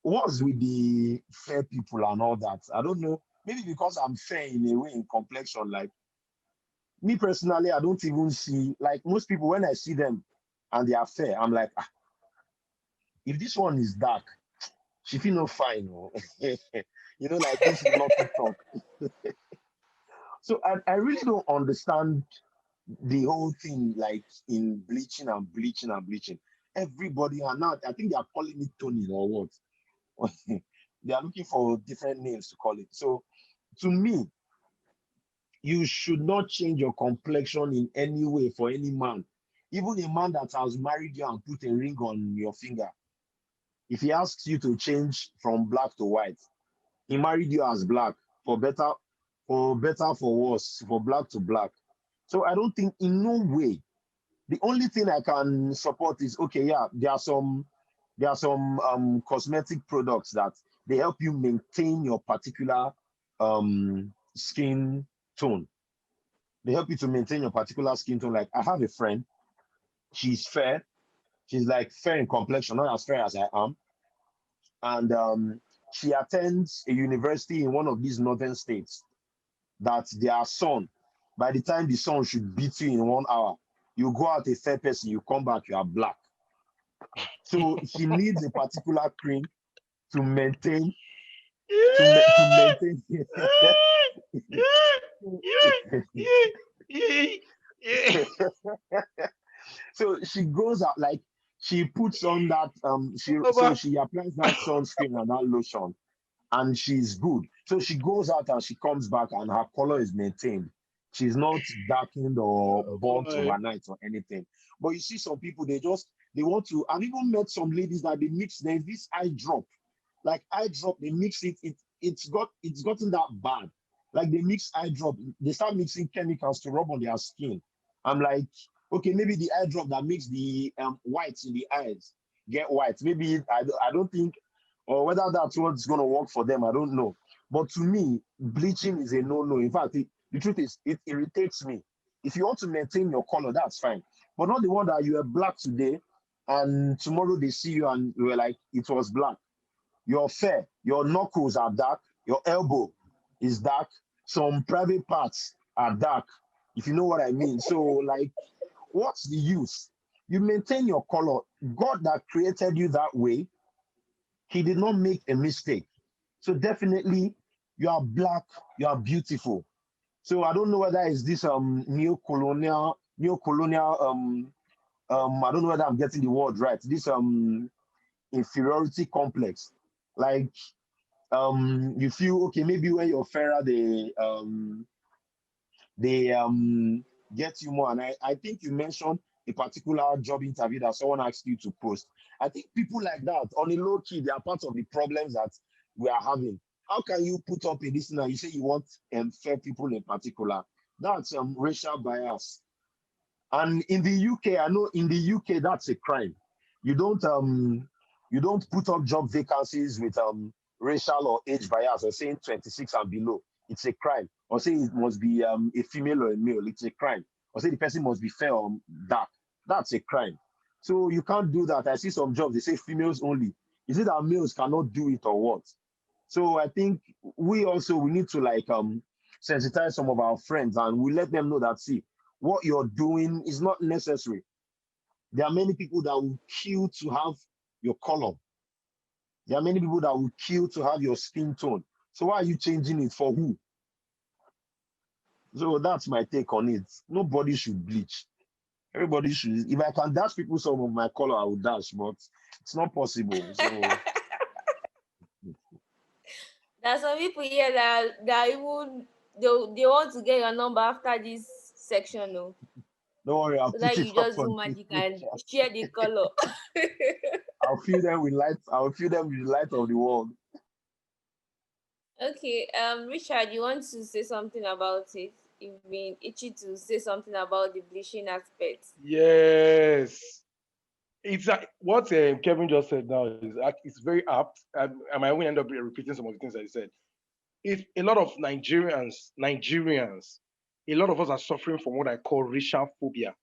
what's with the fair people and all that? I don't know. Maybe because I'm fair in a way in complexion. Like, me personally, I don't even see, like, most people, when I see them and they are fair, I'm like, if this one is dark, she feel no fine. Like, this is not TikTok. So I really don't understand the whole thing, like, in bleaching and bleaching and bleaching. Everybody, and now I think they are calling it toning or what. They are looking for different names to call it. So to me, you should not change your complexion in any way for any man. Even a man that has married you and put a ring on your finger, If he asks you to change from black to white, he married you as black for better, for worse, for black to black. So I don't think in no way. The only thing I can support is okay, yeah, there are some cosmetic products that they help you maintain your particular skin tone. They help you to maintain your particular skin tone. Like I have a friend, she's fair, she's like fair in complexion, not as fair as I am, and she attends a university in one of these northern states. That their son, by the time the son should beat you in 1 hour, you go out a fair person, you come back, you are black. So she needs a particular cream to maintain maintain. So she goes out, like she puts on that she applies that sunscreen and that lotion, and she's good. So she goes out and she comes back and her color is maintained. She's not darkened or burnt overnight or anything. But you see some people, they want to. I've even met some ladies that they mix, there's this eye drop. Like eye drop, they mix it's gotten that bad. Like they mix eye drop, they start mixing chemicals to rub on their skin. I'm like, okay, maybe the eye drop that makes the whites in the eyes get white. Maybe I don't think, or whether that's what's going to work for them, I don't know. But to me, bleaching is a no-no. In fact, the truth is, it irritates me. If you want to maintain your color, that's fine. But not the one that you are black today, and tomorrow they see you and you're like, it was black. You're fair. Your knuckles are dark. Your elbow is dark. Some private parts are dark, if you know what I mean. So, like, what's the use? You maintain your color. God that created you that way, he did not make a mistake. So definitely, you are black, you are beautiful. So I don't know whether it's this neo-colonial I don't know whether I'm getting the word right. This inferiority complex. Like you feel okay, maybe when you're fairer, they get you more. And I think you mentioned a particular job interview that someone asked you to post. I think people like that, on a low key, they are part of the problems that we are having. How can you put up a listener? You say you want fair people in particular. That's racial bias. And in the UK, I know in the UK that's a crime. You don't put up job vacancies with racial or age bias or saying 26 and below. It's a crime. Or say it must be a female or a male. It's a crime. Or say the person must be fair or dark. That's a crime. So you can't do that. I see some jobs, they say females only. Is it that males cannot do it or what? So I think we need to like sensitize some of our friends, and we let them know that, see, what you're doing is not necessary. There are many people that will kill to have your color. There are many people that will kill to have your skin tone. So why are you changing it for who? So that's my take on it. Nobody should bleach. Everybody should. If I can dash people some of my color, I will dash, but it's not possible. So there's some people here that even they want to get your number after this section, no. Don't worry, I'll so put that it you up just on do magic and share the color. I'll fill them with light. I'll fill them with the light of the world. Okay, Richard, you want to say something about it? You've been itchy to say something about the bleaching aspect. Yes. It's what Kevin just said now is it's very apt. I might even end up repeating some of the things I said. If a lot of Nigerians, a lot of us are suffering from what I call racial phobia.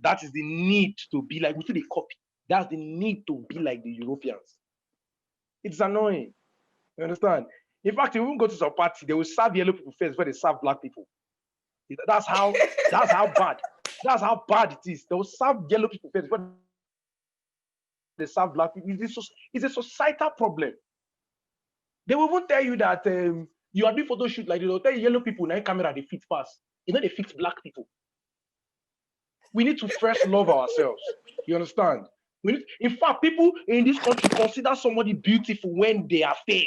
That is the need to be like, we see the copy. That's the need to be like the Europeans. It's annoying. You understand? In fact, if we go to some party, they will serve yellow people first before they serve black people. That's how bad. That's how bad it is. They will serve yellow people first before they serve black people. It's a societal problem. They will even tell you that you are doing photo shoot, like they'll tell you yellow people now camera they fit fast. They fit black people. We need to first love ourselves. You understand? In fact, people in this country consider somebody beautiful when they are fair.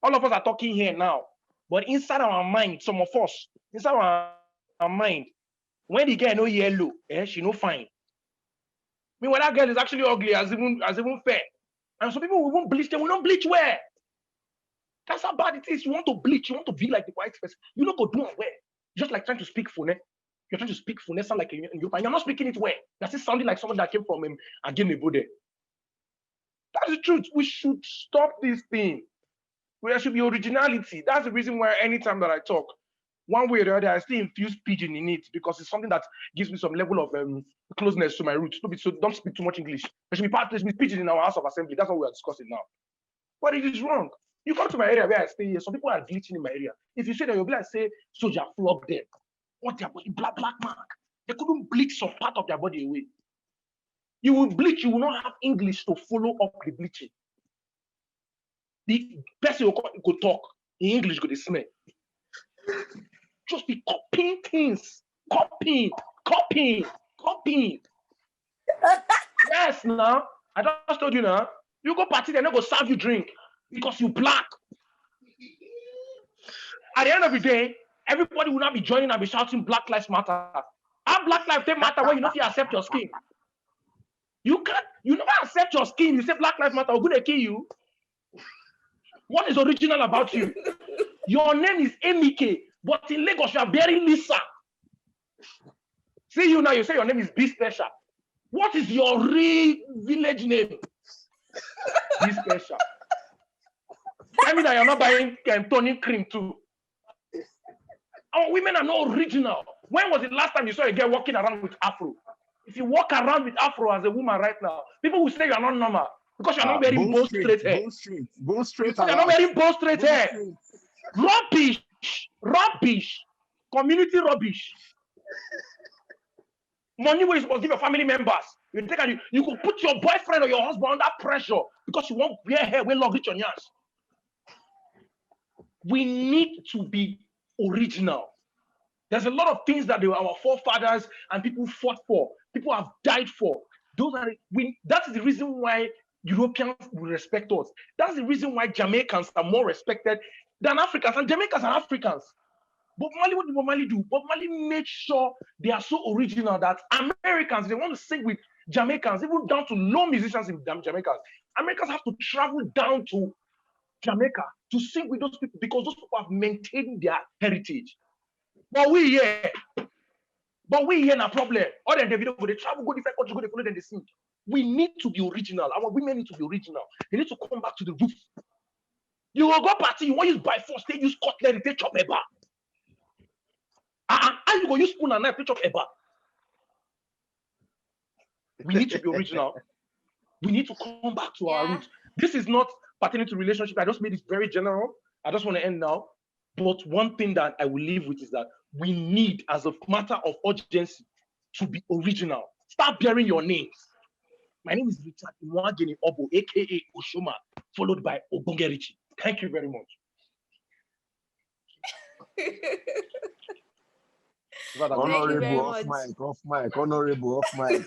All of us are talking here now, but inside our mind, some of us, inside our mind, when the girl no yellow, she no fine. Meanwhile, that girl is actually ugly as even fair. And some people won't bleach, they will not bleach where? That's how bad it is. You want to bleach, you want to be like the white person. You don't go do it where? Just like trying to speak Fune. You're trying to speak Fune, sound like and you're not speaking it where? You're still sounding like someone that came from Agenebode. That's the truth. We should stop this thing. There should be originality. That's the reason why anytime that I talk, one way or the other, I still infuse pidgin in it because it's something that gives me some level of closeness to my roots. So don't speak too much English. There should be pidgin in our house of assembly. That's what we are discussing now. But it is wrong. You come to my area where I stay here, some people are glitching in my area. If you say that, you'll be like, say, soldier flog them. What their body, black mark. They couldn't bleach some part of their body away. You will bleach, you will not have English to follow up the bleaching. The person will go talk in English, go to smell. Just be copying things. Copying. Yes, now. I just told you now. You go party, they're not going to serve you drink because you black. At the end of the day, everybody will not be joining and be shouting Black Lives Matter. How Black Lives Matter when you know if you accept your skin? You never accept your skin. You say Black Lives Matter, we're going to kill you. What is original about you? Your name is Emike, but in Lagos, you are bearing Lisa. See you now, you say your name is Bspecial. What is your real village name? Bspecial. Tell me that you're not buying toning cream too. Our women are not original. When was the last time you saw a girl walking around with afro? If you walk around with afro as a woman right now, people will say you are not normal because you're not wearing bow straight hair. Bone straight. You're not wearing bow straight hair. Rubbish. Community rubbish. Money where you supposed to give your family members. You take and you could put your boyfriend or your husband under pressure because you won't wear hair when long reach your ears. We need to be original. There's a lot of things that our forefathers and people fought for, people have died for. That is the reason why Europeans will respect us. That's the reason why Jamaicans are more respected than Africans, and Jamaicans are Africans. Bob Marley, what did Bob Marley do? Bob Marley made sure they are so original that Americans, they want to sing with Jamaicans, even down to low musicians in Jamaica. Americans have to travel down to Jamaica to sing with those people because those people have maintained their heritage. But we here na problem. All the video they travel, go different countries, go they follow them, they sing. We need to be original. Our women need to be original. They need to come back to the roots. You will go party, you want to use by force, they use cutlery, they chop eba. How you go use spoon and knife, they chop eba? We need to be original. We need to come back to our roots. This is not pertaining to relationship. I just made it very general. I just want to end now. But one thing that I will leave with is that we need, as a matter of urgency, to be original. Start bearing your names. My name is Richard Mwageni Obo, aka Oshoma, followed by Obongerichi. Thank you very much. Honorable off mic. Honorable off mic.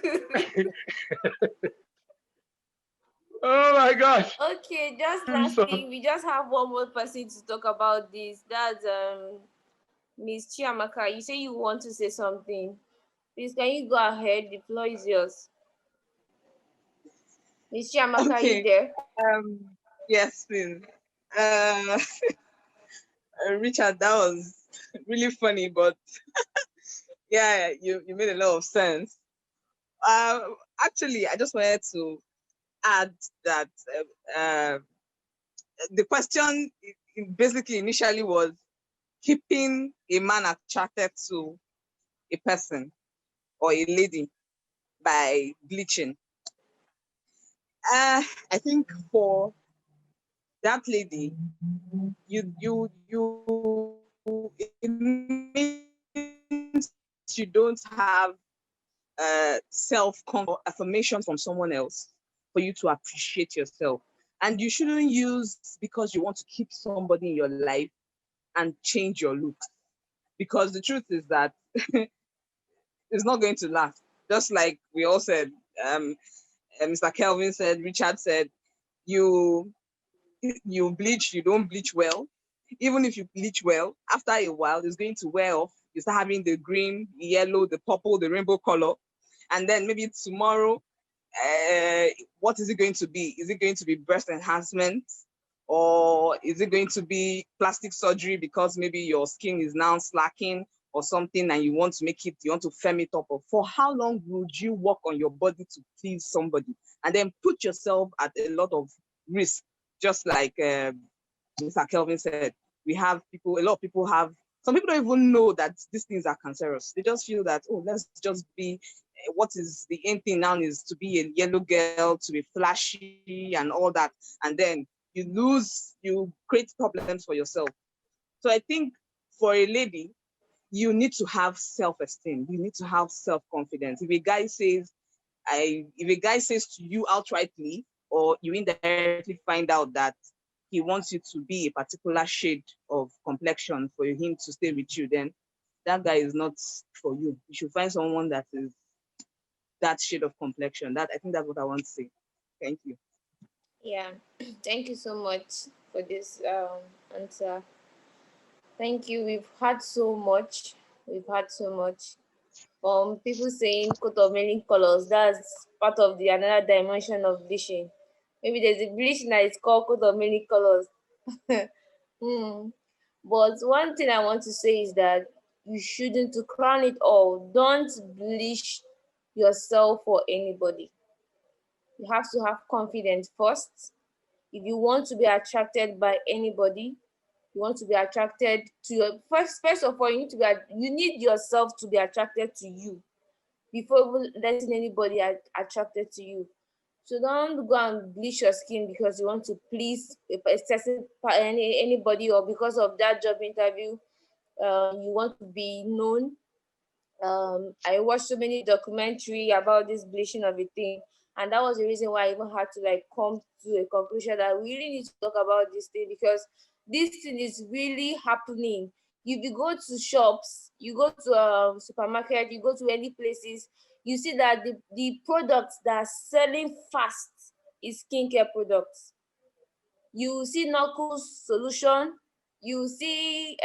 Oh my gosh. Okay, just lastly, we just have one more person to talk about this. That's Miss Chiamaka. You say you want to say something. Please, can you go ahead? The floor is yours. Miss Chiamaka, are you there? Yes, please. Richard, that was really funny, but yeah, you made a lot of sense. Actually, I just wanted to add that the question basically initially was keeping a man attracted to a person or a lady by bleaching. I think for that lady, it means you don't have self-affirmation from someone else for you to appreciate yourself. And you shouldn't use because you want to keep somebody in your life and change your looks. Because the truth is that it's not going to last. Just like we all said, Mr. Kelvin said, Richard said, you bleach, you don't bleach well. Even if you bleach well, after a while, it's going to wear off. You start having the green, the yellow, the purple, the rainbow color. And then maybe tomorrow, what is it going to be? Is it going to be breast enhancement? Or is it going to be plastic surgery because maybe your skin is now slacking or something and you want to make it, you want to firm it up? Or for how long would you work on your body to please somebody? And then put yourself at a lot of risk, just like Mr. Kelvin said. We have people, a lot of people have, some people don't even know that these things are cancerous. They just feel that, oh, let's just be, what is the end thing now is to be a yellow girl, to be flashy and all that. And then you create problems for yourself. So I think for a lady, you need to have self-esteem. You need to have self-confidence. If a guy says to you outrightly, or you indirectly find out that he wants you to be a particular shade of complexion for him to stay with you, then that guy is not for you. You should find someone that is that shade of complexion. I think that's what I want to say. Thank you. Yeah, thank you so much for this answer. Thank you. We've had so much. We've had so much. People saying coat of many colors. That's part of the another dimension of bleaching. Maybe there's a bleaching that is called coat of many colors. But one thing I want to say is that you shouldn't, to crown it all, don't bleach yourself for anybody. You have to have confidence first. If you want to be attracted by anybody, you want to be attracted to your first of all, you need yourself to be attracted to you before even letting anybody attracted to you. So don't go and bleach your skin because you want to please anybody, or because of that job interview you want to be known. I watched so many documentary about this bleaching of a thing, and that was the reason why I even had to like come to a conclusion that we really need to talk about this thing, because this thing is really happening. If you go to shops, you go to a supermarket, you go to any places, you see that the products that are selling fast is skincare products. You see knuckles solution, you see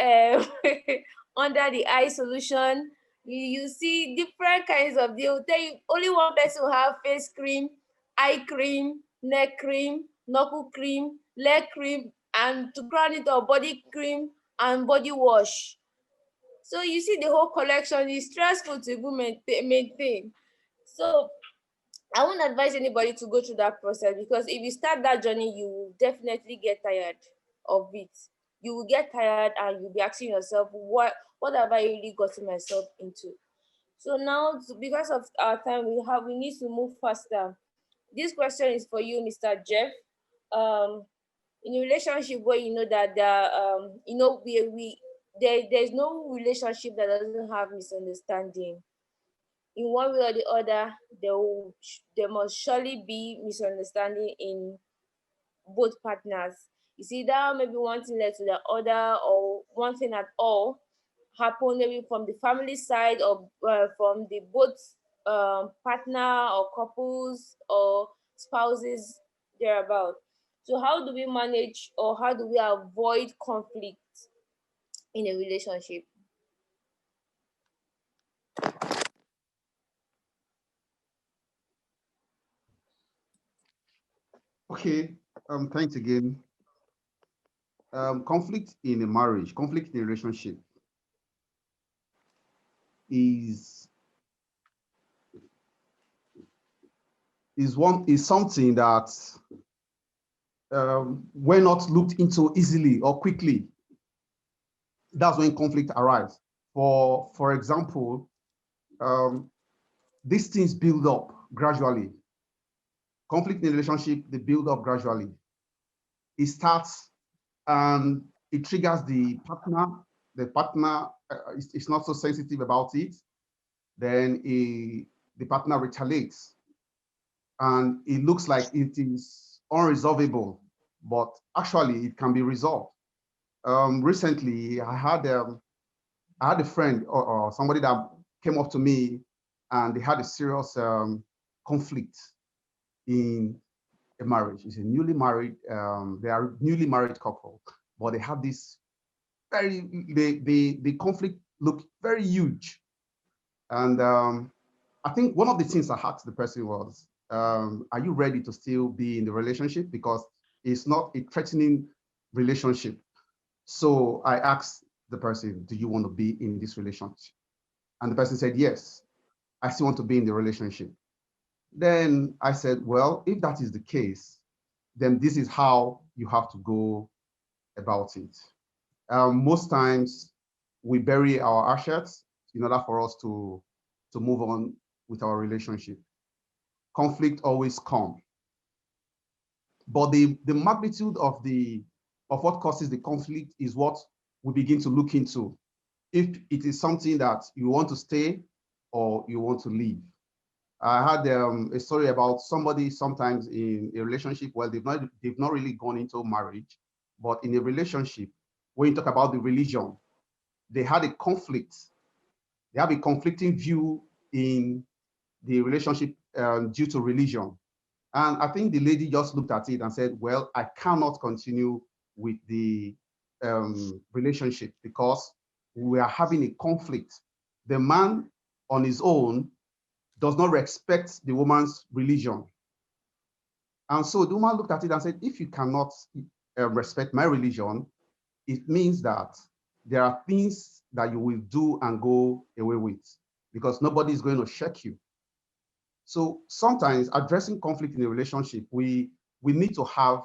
under the eye solution, you see different kinds of, they will tell you only one person will have face cream, eye cream, neck cream, knuckle cream, leg cream, and to crown it up, body cream and body wash. So you see the whole collection is stressful to even maintain. So I won't advise anybody to go through that process, because if you start that journey, you will definitely get tired of it. You will get tired and you'll be asking yourself, what have I really gotten myself into? So now, because of our time, we need to move faster. This question is for you, Mr. Jeff. In a relationship where you know that there's no relationship that doesn't have misunderstanding. In one way or the other, there must surely be misunderstanding in both partners. You see, that maybe one thing led to the other, or one thing at all happened maybe from the family side, or from the both partner or couples or spouses thereabout. So how do we manage, or how do we avoid conflict in a relationship? Okay, thanks again. Conflict in a marriage, conflict in a relationship is something that when not looked into easily or quickly, that's when conflict arrives. For example, these things build up gradually. Conflict in a relationship, they build up gradually. It starts and it triggers the partner. The partner is not so sensitive about it. Then the partner retaliates. And it looks like it is unresolvable, but actually it can be resolved. Recently, I had a friend or somebody that came up to me, and they had a serious conflict in a marriage. It's a newly married, they are a newly married couple, but they have this the conflict looked very huge. And I think one of the things I asked the person was, are you ready to still be in the relationship? Because it's not a threatening relationship. So I asked the person, do you want to be in this relationship? And the person said, yes, I still want to be in the relationship. Then I said, well, if that is the case, then this is how you have to go about it. Most times we bury our assets in order for us to move on with our relationship. Conflict always comes. But the magnitude of what causes the conflict is what we begin to look into. If it is something that you want to stay or you want to leave. I had a story about somebody sometimes in a relationship where they've not really gone into marriage, but in a relationship, when you talk about the religion, they had a conflict. They have a conflicting view in the relationship due to religion. And I think the lady just looked at it and said, well, I cannot continue with the relationship because we are having a conflict. The man on his own does not respect the woman's religion. And so the woman looked at it and said, if you cannot respect my religion, it means that there are things that you will do and go away with because nobody is going to check you. So sometimes addressing conflict in a relationship, we need to have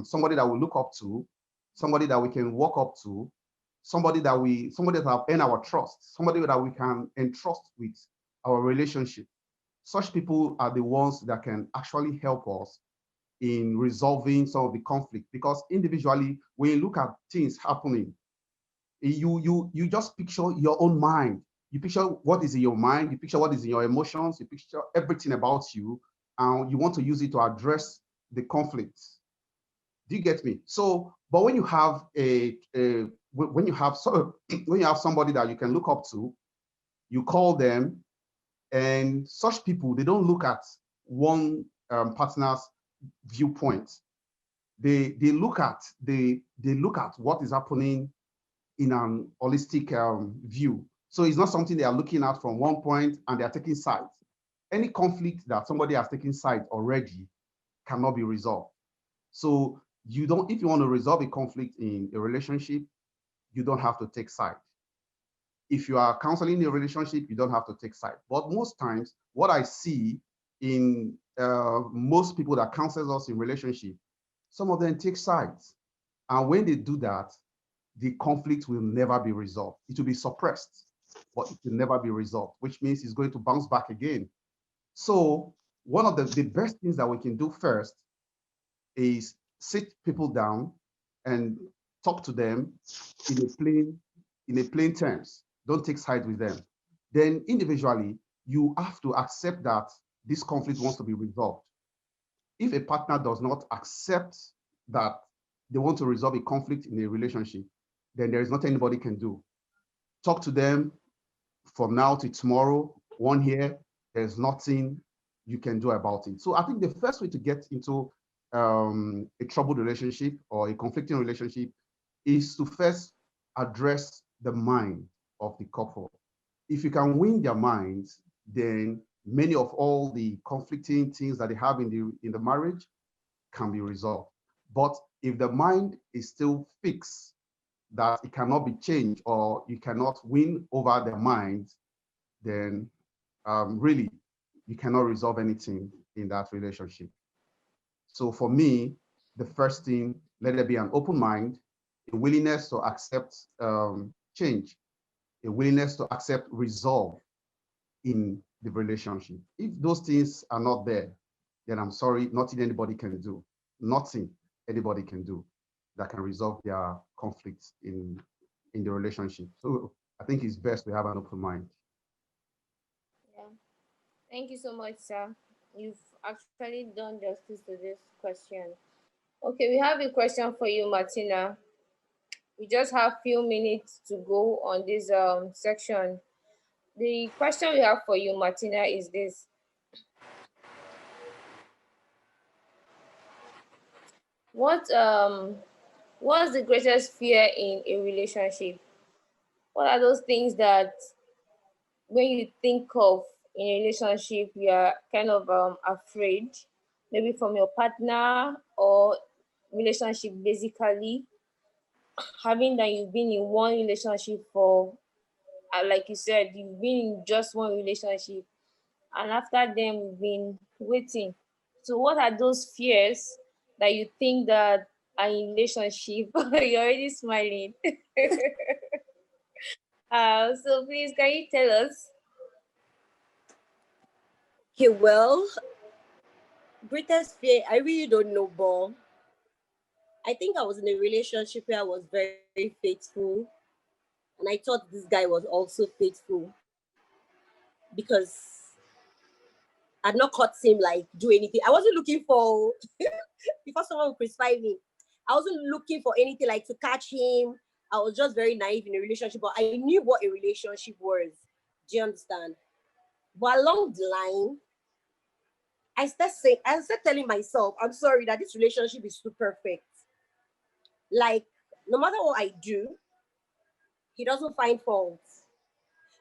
somebody that we look up to, somebody that we can walk up to, somebody that have earned our trust, somebody that we can entrust with our relationship. Such people are the ones that can actually help us in resolving some of the conflict, because individually, when you look at things happening, you just picture your own mind. You picture what is in your mind, you picture what is in your emotions, you picture everything about you, and you want to use it to address the conflicts. Do you get me? So, but when you have when you have somebody that you can look up to, you call them, and such people, they don't look at one partner's viewpoint. They look at what is happening in an holistic view. So it's not something they are looking at from one point and they are taking sides. Any conflict that somebody has taken side already cannot be resolved. So if you want to resolve a conflict in a relationship, you don't have to take side. If you are counseling a relationship, you don't have to take side. But most times, what I see in most people that counsel us in relationship, some of them take sides. And when they do that, the conflict will never be resolved. It will be suppressed, but it will never be resolved, which means it's going to bounce back again. So one of the best things that we can do first is sit people down and talk to them in a plain terms. Don't take sides with them. Then individually, you have to accept that this conflict wants to be resolved. If a partner does not accept that they want to resolve a conflict in a relationship, then there is nothing anybody can do. Talk to them from now to tomorrow, 1 year, there's nothing you can do about it. So I think the first way to get into a troubled relationship or a conflicting relationship is to first address the mind of the couple. If you can win their minds, then many of all the conflicting things that they have in the marriage can be resolved. But if the mind is still fixed, that it cannot be changed or you cannot win over their minds, then really you cannot resolve anything in that relationship. So for me, the first thing, let there be an open mind, a willingness to accept change, a willingness to accept resolve in the relationship. If those things are not there, then I'm sorry, nothing anybody can do. Nothing anybody can do that can resolve their conflicts in the relationship. So I think it's best to have an open mind. Yeah. Thank you so much, sir. You've actually done justice to this question. Okay, we have a question for you, Martina. We just have few minutes to go on this section. The question we have for you, Martina, is this: What what's the greatest fear in a relationship? What are those things that when you think of in a relationship, you are kind of afraid, maybe from your partner or relationship basically, having that you've been in one relationship for, like you said, you've been in just one relationship, and after them, you've been waiting. So what are those fears that you think that are in relationship? You're already smiling. So please, can you tell us? Okay, well, greatest fear, I really don't know, but I think I was in a relationship where I was very, very faithful. And I thought this guy was also faithful because I'd not caught him like do anything. I wasn't looking for, before someone would crucify me, I wasn't looking for anything like to catch him. I was just very naive in a relationship, but I knew what a relationship was. Do you understand? But along the line, I started telling myself, I'm sorry that this relationship is too perfect. Like, no matter what I do, he doesn't find fault.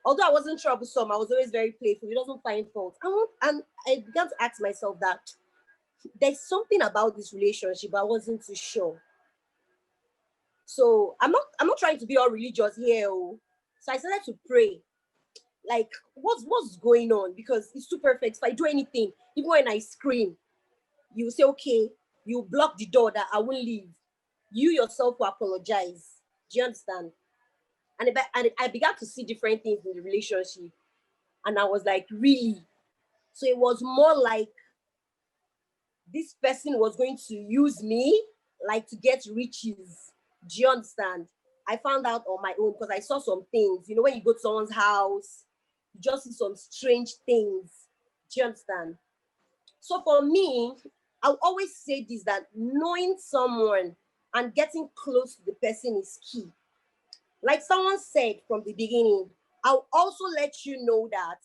Although I wasn't troublesome, I was always very playful. He doesn't find fault. And I began to ask myself that there's something about this relationship I wasn't too sure. So I'm not trying to be all religious here. Oh. So I started to pray. Like, what's going on? Because it's too perfect. If I do anything, even when I scream, you say, okay, you block the door that I won't leave. You yourself will apologize. Do you understand? And I began to see different things in the relationship. And I was like, really? So it was more like this person was going to use me, like to get riches. Do you understand? I found out on my own because I saw some things. You know, when you go to someone's house, you just see some strange things. Do you understand? So for me, I'll always say this, that knowing someone and getting close to the person is key. Like someone said from the beginning, I'll also let you know that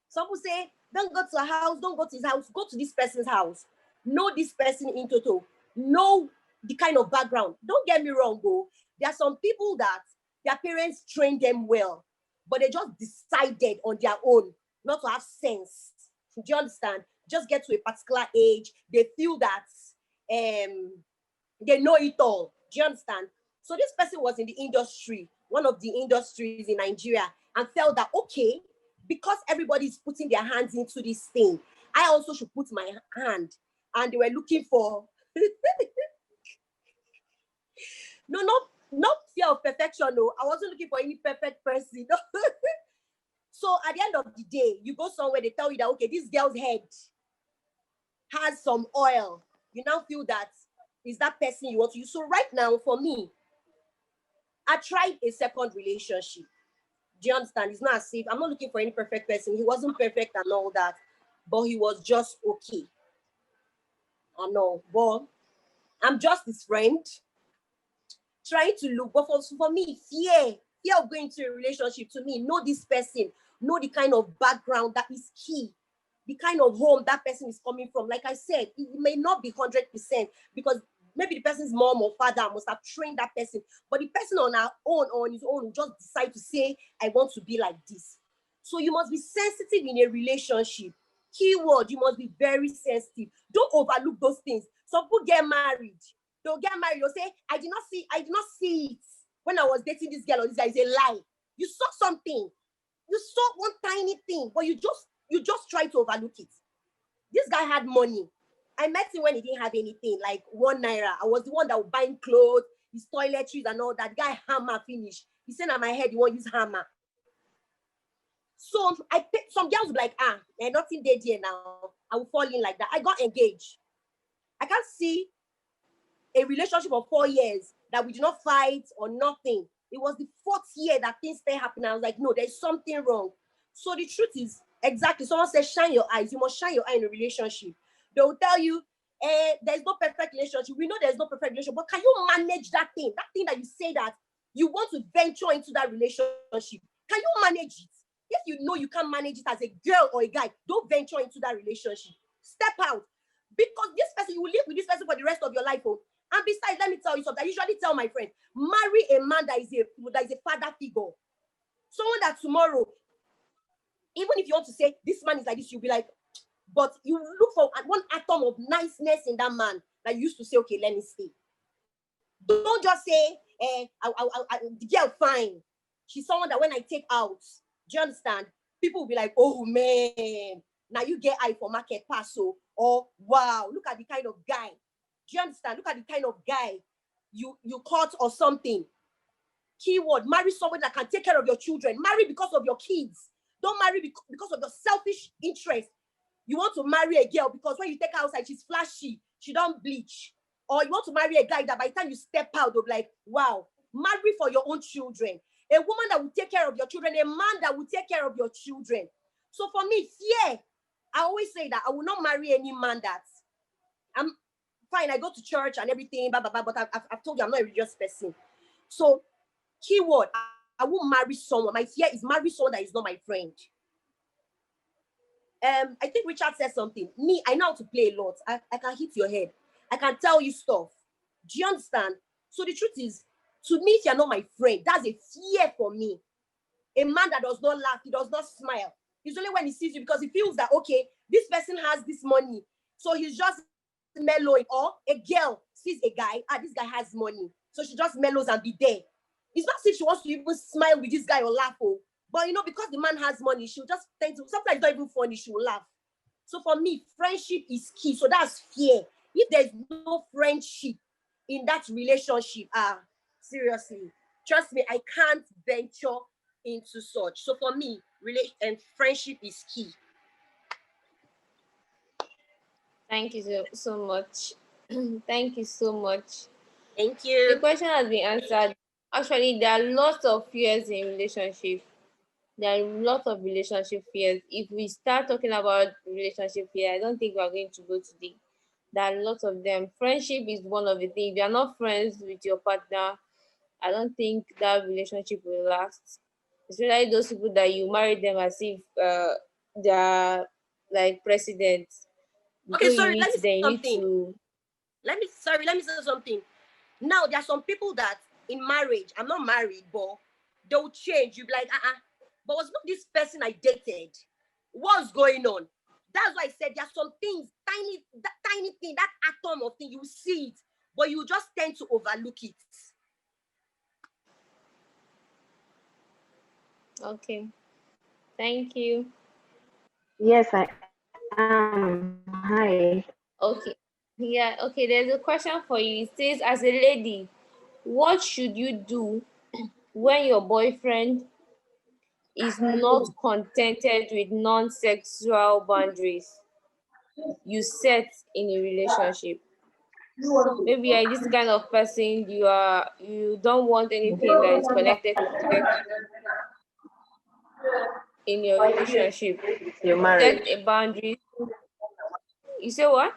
some people say, don't go to a house, don't go to his house, go to this person's house. Know this person in total. Know the kind of background. Don't get me wrong, though. There are some people that their parents trained them well, but they just decided on their own not to have sense. Do you understand? Just get to a particular age, they feel that they know it all. Do you understand? So this person was in the industry, one of the industries in Nigeria, and felt that, okay, because everybody's putting their hands into this thing, I also should put my hand. And they were looking for no, not fear of perfection. No, I wasn't looking for any perfect person. So at the end of the day, you go somewhere, they tell you that, okay, this girl's head has some oil. You now feel that is that person you want to use. So right now, for me, I tried a second relationship. Do you understand? It's not as if I'm not looking for any perfect person. He wasn't perfect and all that, but he was just okay. I know, but I'm just his friend, trying to look. But for me, fear of going to a relationship, to me, know this person, know the kind of background that is key, the kind of home that person is coming from. Like I said, it may not be 100% because maybe the person's mom or father must have trained that person, but the person on our own or on his own will just decide to say, I want to be like this. So you must be sensitive in a relationship. Keyword, you must be very sensitive. Don't overlook those things. Some people get married. They'll get married. They'll say, I did not see it when I was dating this girl or this guy. It's a lie. You saw something. You saw one tiny thing, but you just try to overlook it. This guy had money. I met him when he didn't have anything, like 1 naira. I was the one that would buy him clothes, his toiletries and all that. The guy hammer finish. He said, on my head, he won't use hammer. So some girls will be like, there's nothing there now. I will fall in like that. I got engaged. I can't see a relationship of 4 years that we did not fight or nothing. It was the 4th year that things started happening. I was like, no, there's something wrong. So the truth is, exactly, someone says, shine your eyes. You must shine your eye in a relationship. They will tell you, there's no perfect relationship. We know there's no perfect relationship, but can you manage that thing that you say that you want to venture into that relationship? Can you manage it? If you know you can't manage it as a girl or a guy, don't venture into that relationship. Step out. Because this person, you will live with this person for the rest of your life. Oh. And besides, let me tell you something. I usually tell my friends, marry a man that is a father figure. Someone that tomorrow, Even if you want to say this man is like this, you'll be like, but you look for one atom of niceness in that man that you used to say, okay, let me stay. Don't just say, the girl fine. She's someone that when I take out, do you understand? People will be like, oh man, now you get eye for market pass. So, or wow, look at the kind of guy. Do you understand? Look at the kind of guy you caught or something. Keyword, marry someone that can take care of your children. Marry because of your kids. Don't marry because of your selfish interest. You want to marry a girl because when you take her outside, she's flashy, she don't bleach. Or you want to marry a guy that by the time you step out, they'll be like, wow, marry for your own children. A woman that will take care of your children, a man that will take care of your children. So for me, fear, I always say that I will not marry any man that I'm fine. I go to church and everything, but I've told you I'm not a religious person. So, keyword, I won't marry someone. My fear is marry someone that is not my friend. I think Richard said something. Me, I know how to play a lot. I can hit your head. I can tell you stuff. Do you understand? So the truth is, to me, if you're not my friend, that's a fear for me. A man that does not laugh, he does not smile. It's only when he sees you because he feels that, okay, this person has this money. So he's just mellowing. Or a girl sees a guy, this guy has money. So she just mellows and be there. It's not as if she wants to even smile with this guy or laugh. But you know, because the man has money, she'll just tend to, sometimes it's not even funny, she will laugh. So for me, friendship is key. So that's fear. If there's no friendship in that relationship, seriously, trust me, I can't venture into such. So for me, friendship is key. Thank you so much. Thank you so much. Thank you. The question has been answered. Actually, there are lots of fears in relationship. There are lots of relationship fears. If we start talking about relationship fear, I don't think we are going to go today. There are lots of them. Friendship is one of the things. If you are not friends with your partner, I don't think that relationship will last. Especially those people that you marry them as if they are like presidents. Okay, sorry, let me say you something. need to... Let me say something. Now, there are some people that in marriage, I'm not married, but they'll change. You'll be like, but was not this person I dated? What's going on? That's why I said there are some things, tiny thing, that atom of thing, you see it, but you just tend to overlook it. Okay. Thank you. Yes, I am. Hi. Okay. Yeah, okay. There's a question for you. It says, as a lady, what should you do when your boyfriend is not contented with non-sexual boundaries you set in a relationship? Maybe you're this kind of person, you don't want anything that is connected to sex in your relationship. Your marriage. Set a boundary. You say what?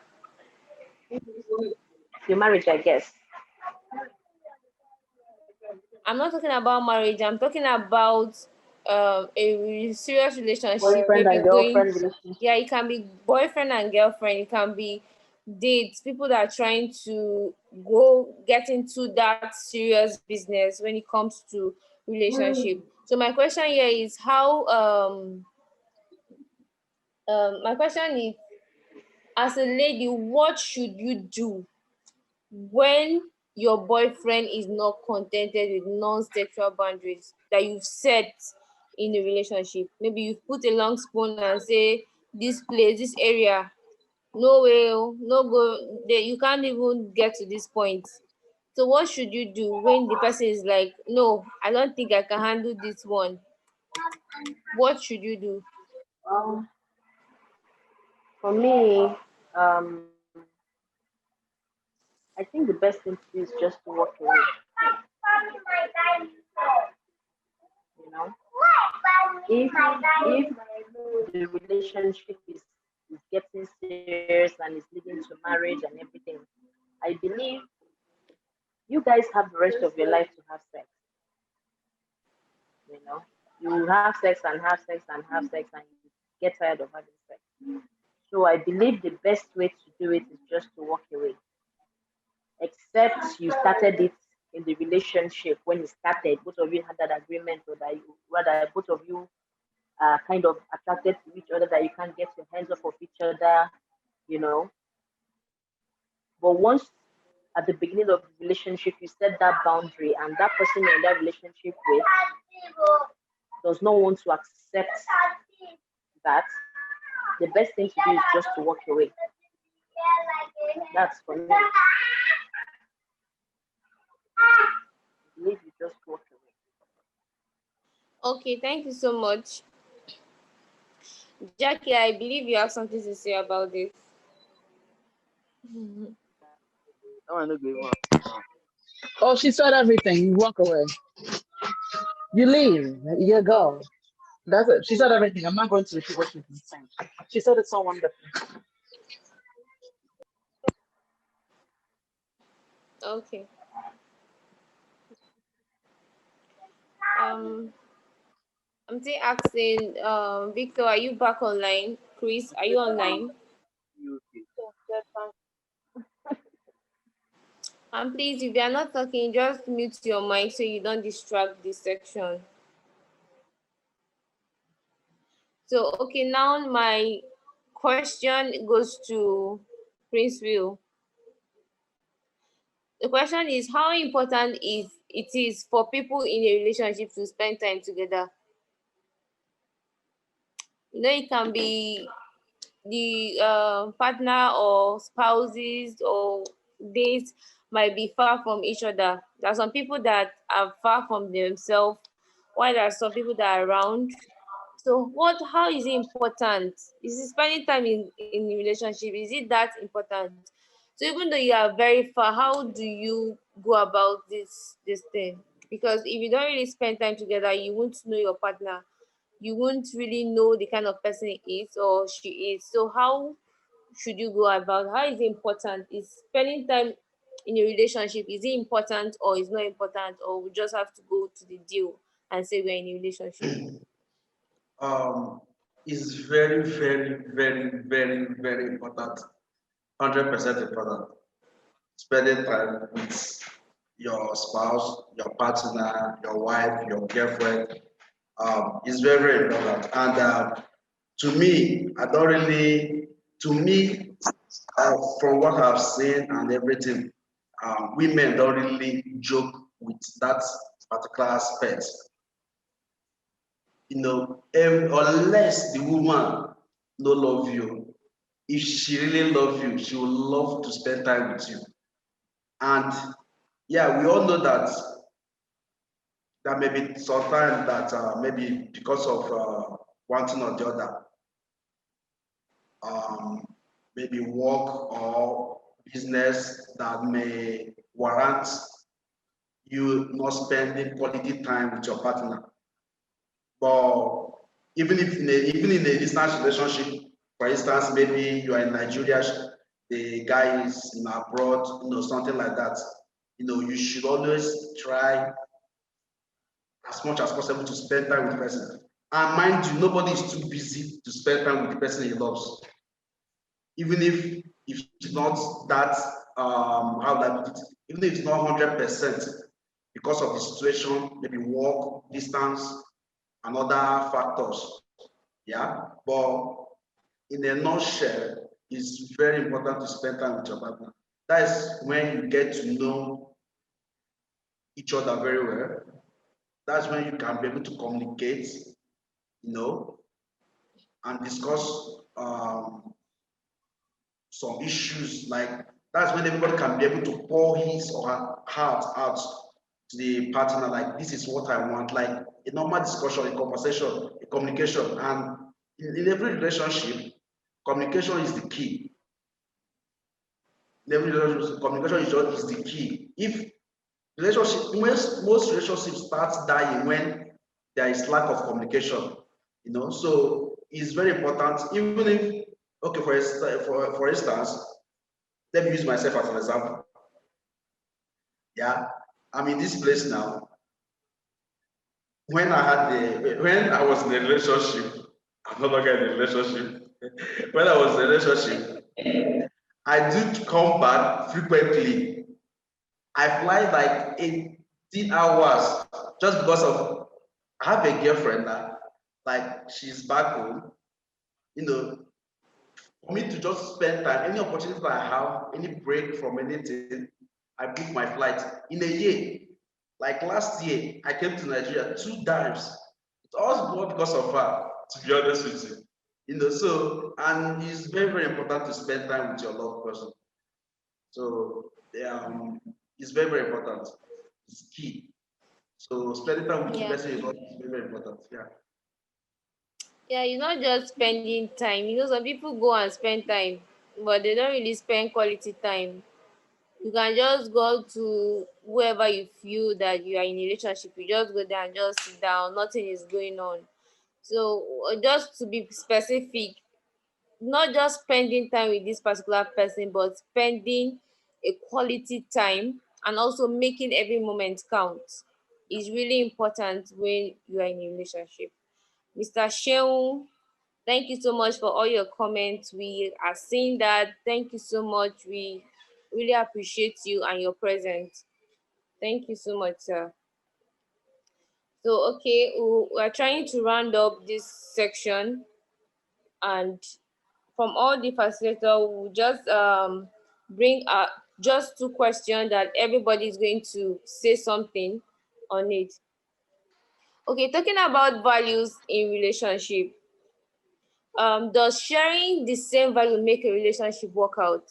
Your marriage, I guess. I'm not talking about marriage. I'm talking about a serious relationship. Boyfriend and girlfriend relationship. Yeah, it can be boyfriend and girlfriend. It can be dates. People that are trying to get into that serious business when it comes to relationship. So my question here is how my question is, as a lady, what should you do when your boyfriend is not contented with non-sexual boundaries that you've set in a relationship? Maybe you've put a long spoon and say, this place, this area, no way, no go, you can't even get to this point. So what should you do when the person is like, no, I don't think I can handle this one? What should you do? For me, I think the best thing to do is just to walk away. You know, if the relationship is getting serious and is leading to marriage and everything, I believe you guys have the rest of your life to have sex. You know, you will have sex and have sex and have sex and you get tired of having sex. So I believe the best way to do it is just to walk away. Except you started it in the relationship when it started, both of you had that agreement, or that both of you kind of attracted to each other, that you can't get your hands off of each other, you know. But once at the beginning of the relationship you set that boundary, and that person you're in that relationship with does not want to accept that, the best thing to do is just to walk away. That's for me. I believe you just walk away. Okay, thank you so much. Jackie, I believe you have something to say about this. Oh, she said everything. You walk away. You leave. You go. That's it. She said everything. I'm not going to repeat what she's saying. She said it so wonderful. Okay. I'm still asking, Victor, are you back online? Chris, are you online? And please, if you are not talking, just mute your mic so you don't distract this section. So, okay, now my question goes to Prince Will. The question is, how important it is for people in a relationship to spend time together? You know, it can be the partner or spouses or dates might be far from each other. There are some people that are far from themselves, while there are some people that are around. So how is it important? Is it spending time in a relationship? Is it that important? So even though you are very far, how do you go about this thing? Because if you don't really spend time together, you won't know your partner. You won't really know the kind of person he is or she is. So how should you go about? How is it important? Is spending time in a relationship, is it important or is not important, or we just have to go to the deal and say we're in a relationship? Is very, very, very, very, very important. 100% important. Spending time with your spouse, your partner, your wife, your girlfriend is very, very important. And to me, I don't really, to me, from what I've seen and everything, women don't really joke with that particular aspect. You know, unless the woman no love you, if she really love you, she will love to spend time with you. And yeah, we all know that there may be sometimes that maybe because of one thing or the other, maybe work or business that may warrant you not spending quality time with your partner. But even in a distance relationship, for instance, maybe you are in Nigeria, the guy is in abroad, you know, something like that. You know, you should always try as much as possible to spend time with the person. And mind you, nobody is too busy to spend time with the person he loves. Even if it's not that how that put it, even if it's not 100% because of the situation, maybe work, distance, and other factors. Yeah, but in a nutshell, it's very important to spend time with your partner. That is when you get to know each other very well. That's when you can be able to communicate, you know, and discuss some issues. Like that's when everybody can be able to pour his or her heart out to the partner. Like, this is what I want. Like a normal discussion, a conversation, a communication. And in every relationship, communication is the key. In every relationship, communication is the key. If relationship, most relationships start dying when there is lack of communication. You know, so it's very important. Even if, okay, for instance, let me use myself as an example. Yeah, I'm in this place now. When I was in a relationship, I'm no longer in a relationship. When I was in a relationship, I do come back frequently. I fly like 18 hours just because of I have a girlfriend now. like she's back home, for me to just spend time, any opportunity that I have, any break from anything, I book my flight in a year. Like last year, I came to Nigeria 2 times. It all because of her, to be honest with you. So, and it's very, very important to spend time with your loved person. So, it's very, very important. It's key. So, spending time with the person is very, very important. Yeah. Yeah, it's not just spending time. Some people go and spend time, but they don't really spend quality time. You can just go to whoever you feel that you are in a relationship. You just go there and just sit down. Nothing is going on. So just to be specific, not just spending time with this particular person, but spending a quality time and also making every moment count is really important when you are in a relationship. Mr. Sheung, thank you so much for all your comments. We are seeing that. Thank you so much. We really appreciate you and your presence. Thank you so much, sir. So, okay, we're trying to round up this section, and from all the facilitators, we'll just bring up just 2 questions that everybody is going to say something on it. Okay, talking about values in relationship. Does sharing the same value make a relationship work out?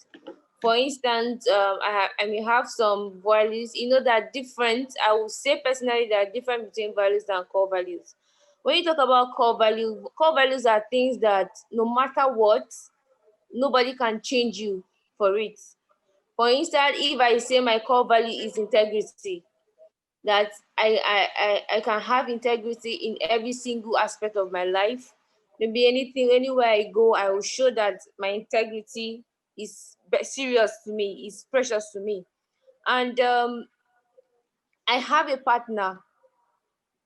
For instance, I may have some values, that are different. I would say personally that are different between values and core values. When you talk about core values are things that no matter what, nobody can change you for it. For instance, if I say my core value is integrity, that I can have integrity in every single aspect of my life. Maybe anywhere I go, I will show that my integrity is serious to me, is precious to me. And I have a partner.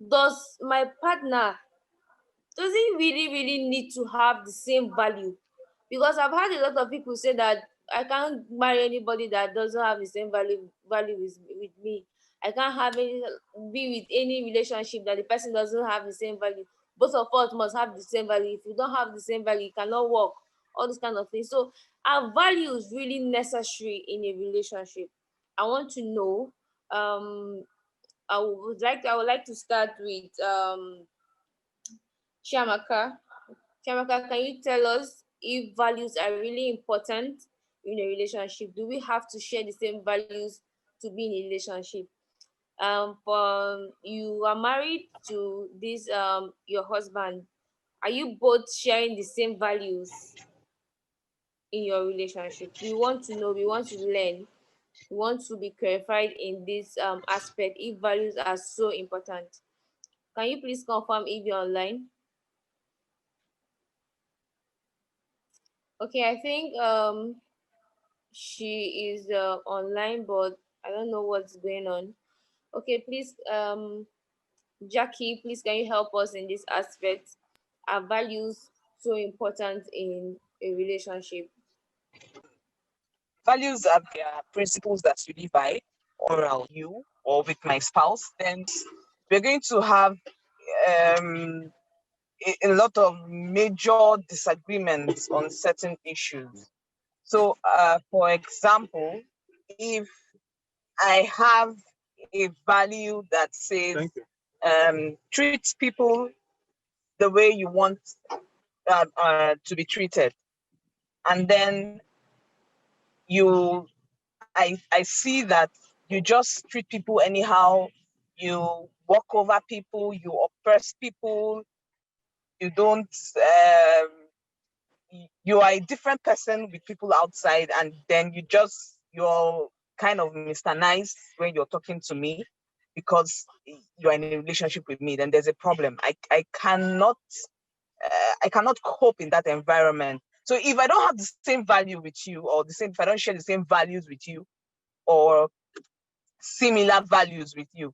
Does my partner, does he really need to have the same value? Because I've had a lot of people say that I can't marry anybody that doesn't have the same value with me. I can't be with any relationship that the person doesn't have the same value. Both of us must have the same value. If you don't have the same value, you cannot work. All these kind of things. So are values really necessary in a relationship? I want to know. I would like to start with Chiamaka. Chiamaka, can you tell us if values are really important in a relationship? Do we have to share the same values to be in a relationship? For you are married to this your husband. Are you both sharing the same values in your relationship? We want to know, we want to learn, we want to be clarified in this aspect if values are so important. Can you please confirm if you're online? Okay, I think she is online, but I don't know what's going on. Okay, please, Jackie, please can you help us in this aspect? Are values so important in a relationship? Values are the principles that you live by, or you, or with my spouse. Then we're going to have a lot of major disagreements on certain issues. So, for example, if I have a value that says treat people the way you want to be treated, and then I see that you just treat people anyhow, you walk over people, you oppress people, you don't you are a different person with people outside, and then you're kind of Mr. Nice when you're talking to me because you're in a relationship with me, then there's a problem. I cannot cope in that environment. So if I don't have the same value with you, or if I don't share the same values with you, or similar values with you,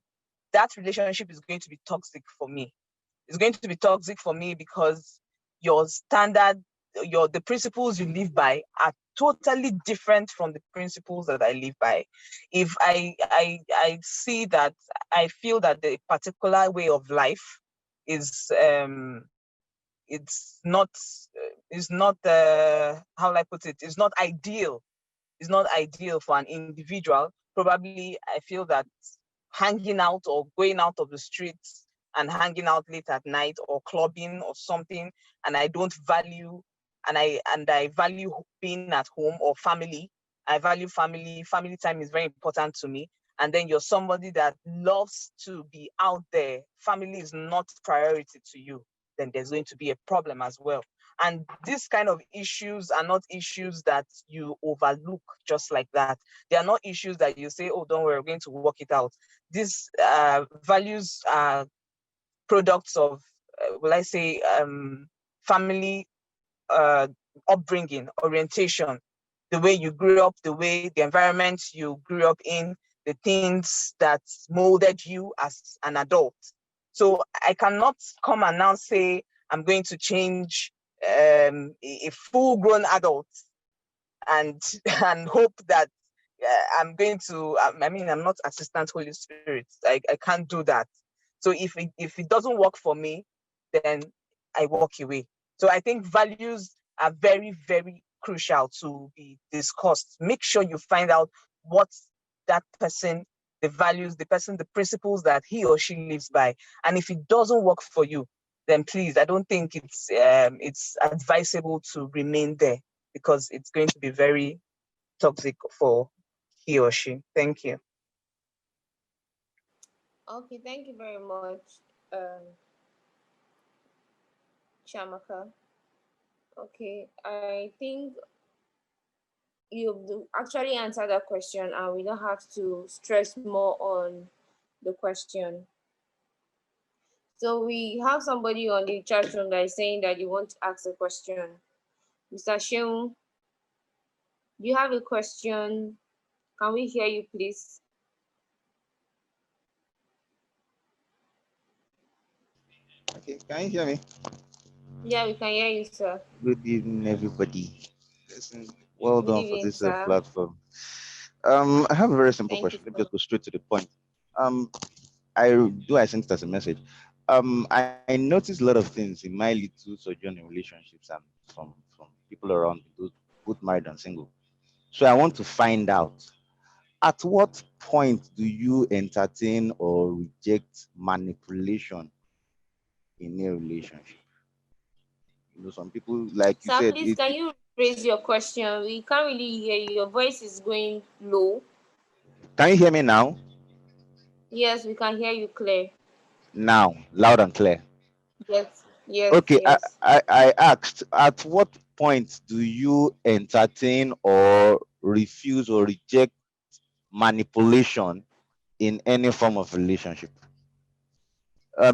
that relationship is going to be toxic for me. It's going to be toxic for me because your standard, the principles you live by are totally different from the principles that I live by. If I see that, I feel that the particular way of life is it's not how will I put it? It's not ideal. It's not ideal for an individual. Probably, I feel that hanging out or going out of the streets and hanging out late at night or clubbing or something, and I don't value, and I value being at home or family. I value family. Family time is very important to me. And then you're somebody that loves to be out there. Family is not priority to you. Then there's going to be a problem as well. And these kind of issues are not issues that you overlook just like that. They are not issues that you say, oh, don't worry, we're going to work it out. These values are products of, will I say, family upbringing, orientation, the way you grew up, the environment you grew up in, the things that molded you as an adult. So I cannot come and now say I'm going to change a full-grown adult and and hope that I'm going to. I'm not Assistant Holy Spirit. I can't do that. So if it doesn't work for me, then I walk away. So I think values are very, very crucial to be discussed. Make sure you find out what that person, the values, the principles that he or she lives by. And if it doesn't work for you, then please, I don't think it's advisable to remain there, because it's going to be very toxic for he or she. Thank you. Okay, thank you very much, Shamaka. Okay, I think you actually answered that question, and we don't have to stress more on the question. So we have somebody on the chat room that is saying that you want to ask a question. Mr. Sheung, do you have a question? Can we hear you, please? Okay, can you hear me? Yeah, we can hear you, sir. Good evening, everybody. Listen, well Good done evening, for this sir. platform. I have a very simple Thank question. you, Let me just go straight to the point. I sent it as a message. I noticed a lot of things in my little sojourn in relationships and from people around me, both married and single. So I want to find out, at what point do you entertain or reject manipulation in a relationship? You know, some people, like you sir, said, please, can you raise your question? We can't really hear you. Your voice is going low. Can you hear me now? Yes, we can hear you clear. Now, loud and clear. Yes, yes, Okay, yes. I asked, at what point do you entertain or refuse or reject manipulation in any form of relationship?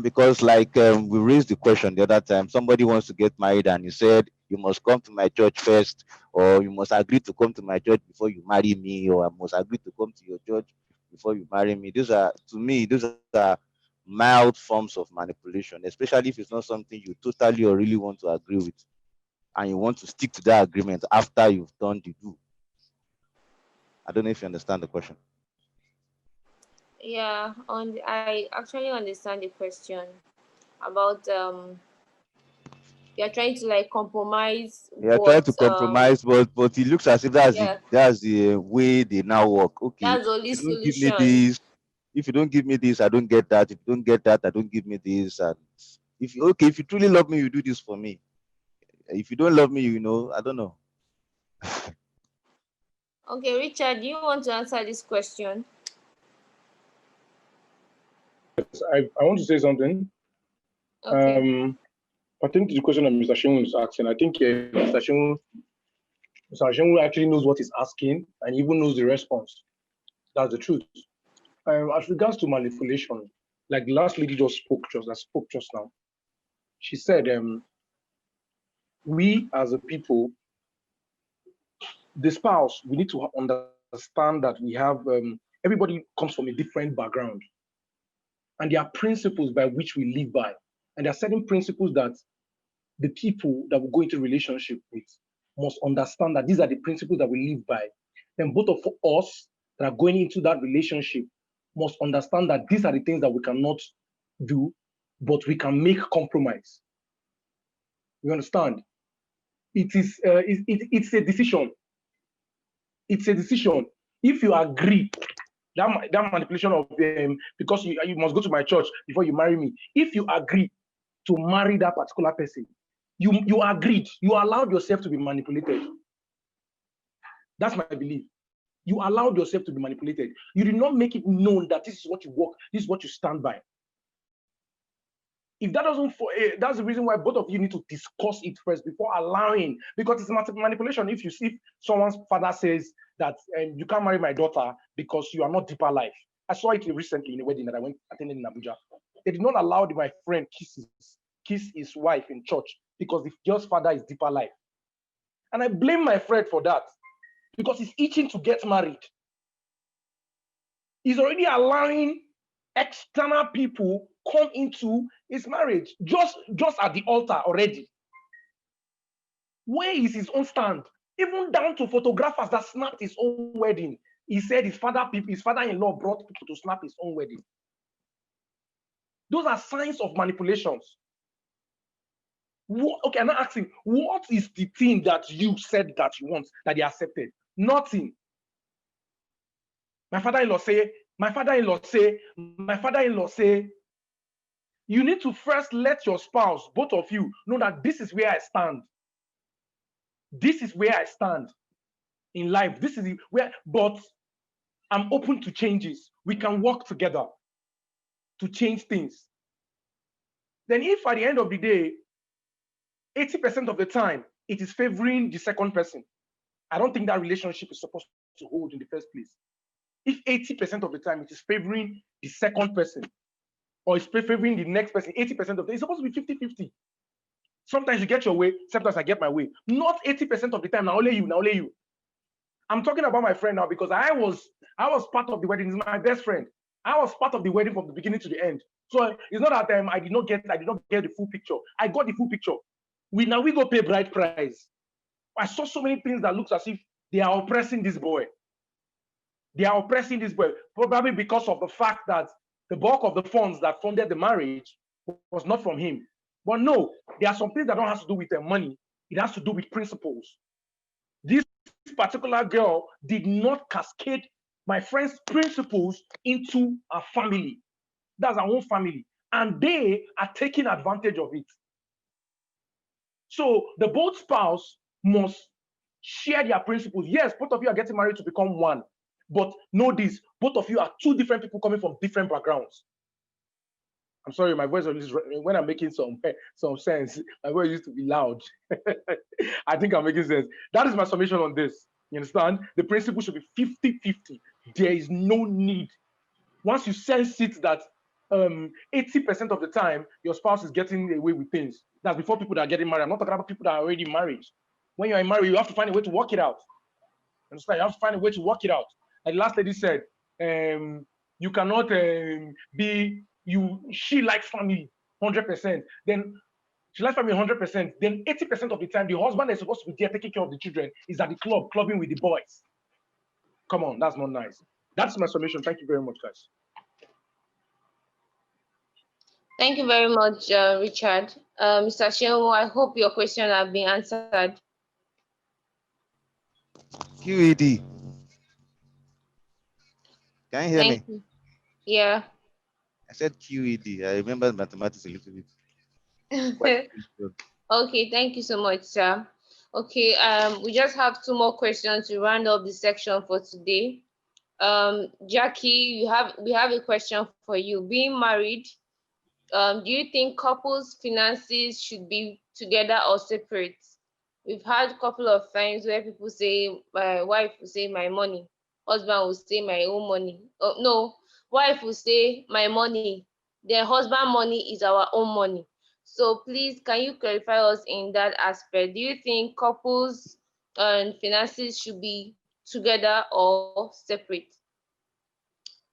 Because we raised the question the other time, somebody wants to get married and you said, you must come to my church first, or you must agree to come to my church before you marry me, or I must agree to come to your church before you marry me. Those are, to me, those are mild forms of manipulation, especially if it's not something you totally or really want to agree with, and you want to stick to that agreement after you've done the do. I don't know if you understand the question. Yeah, I actually understand the question about you're trying to like compromise, You're trying to but compromise, but it looks as if yeah, that's the way they now work. Okay, that's the only if you don't give me solution. this, if you don't give me this, I don't get that. If you don't get that, I don't give me this. And if you truly love me, you do this for me. If you don't love me, I don't know. Okay, Richard, do you want to answer this question? Yes, I want to say something. Okay. I think the question that Mr. Sheung is asking, I think Mr. Sheung actually knows what he's asking and even knows the response. That's the truth. As regards to manipulation, like the last lady spoke just now, she said, we as a people, the spouse, we need to understand that we have, everybody comes from a different background. And there are principles by which we live by. And there are certain principles that the people that we go into relationship with must understand that these are the principles that we live by. Then both of us that are going into that relationship must understand that these are the things that we cannot do, but we can make compromise. You understand? It's a decision. It's a decision. If you agree, that manipulation of because you must go to my church before you marry me. If you agree to marry that particular person, you agreed. You allowed yourself to be manipulated. That's my belief. You allowed yourself to be manipulated. You did not make it known that this is what you work, this is what you stand by. If that doesn't, that's the reason why both of you need to discuss it first before allowing, because it's manipulation. If someone's father says that you can't marry my daughter because you are not deeper life. I saw it recently in a wedding that I went attending in Abuja. They did not allow my friend kiss his wife in church because the girl's father is deeper life. And I blame my friend for that because he's itching to get married. He's already allowing external people come into his marriage just at the altar already. Where is his own stand? Even down to photographers that snapped his own wedding. He said his father-in-law brought people to snap his own wedding. Those are signs of manipulations. Okay, I'm not asking, what is the thing that you said that you want that they accepted? Nothing. My father-in-law say, you need to first let your spouse, both of you, know that this is where I stand. This is where I stand in life. This is where, but I'm open to changes. We can work together to change things. Then if at the end of the day, 80% of the time, it is favoring the second person, I don't think that relationship is supposed to hold in the first place. If 80% of the time it is favoring the second person, or it's favoring the next person, 80% of the time, it's supposed to be 50-50. Sometimes you get your way, sometimes I get my way. Not 80% of the time, now only you. I'm talking about my friend now because I was part of the wedding. He's my best friend. I was part of the wedding from the beginning to the end. So it's not that I did not get the full picture. I got the full picture. We go pay bride price. I saw so many things that looks as if they are oppressing this boy. They are oppressing this boy, probably because of the fact that the bulk of the funds that funded the marriage was not from him. But no, there are some things that don't have to do with their money. It has to do with principles. This particular girl did not cascade my friend's principles into a family. That's our own family. And they are taking advantage of it. So the both spouse must share their principles. Yes, both of you are getting married to become one. But know this, both of you are two different people coming from different backgrounds. I'm sorry, my voice is, when I'm making some sense, my voice used to be loud. I think I'm making sense. That is my summation on this. You understand? The principle should be 50-50. There is no need. Once you sense it that 80% of the time your spouse is getting away with things, that's before people that are getting married. I'm not talking about people that are already married. When you're married, you have to find a way to work it out. You understand? You have to find a way to work it out. Like the last lady said, you cannot she likes family 100%. Then she likes family 100%. Then 80% of the time, the husband is supposed to be there taking care of the children is at the club, clubbing with the boys. Come on, that's not nice. That's my summation. Thank you very much, guys. Thank you very much, Richard. Mr. Shehu, I hope your question has been answered. QED. Can you hear me? You. Yeah. I said QED. I remember mathematics a little bit. Okay, thank you so much, sir. Okay, we just have 2 more questions to round up the section for today. Jackie, we have a question for you. Being married, do you think couples' finances should be together or separate? We've had a couple of times where people say, my wife will say my money, husband will say my own money. Oh, no, wife will say my money, then husband money is our own money. So please, can you clarify us in that aspect? Do you think couples and finances should be together or separate?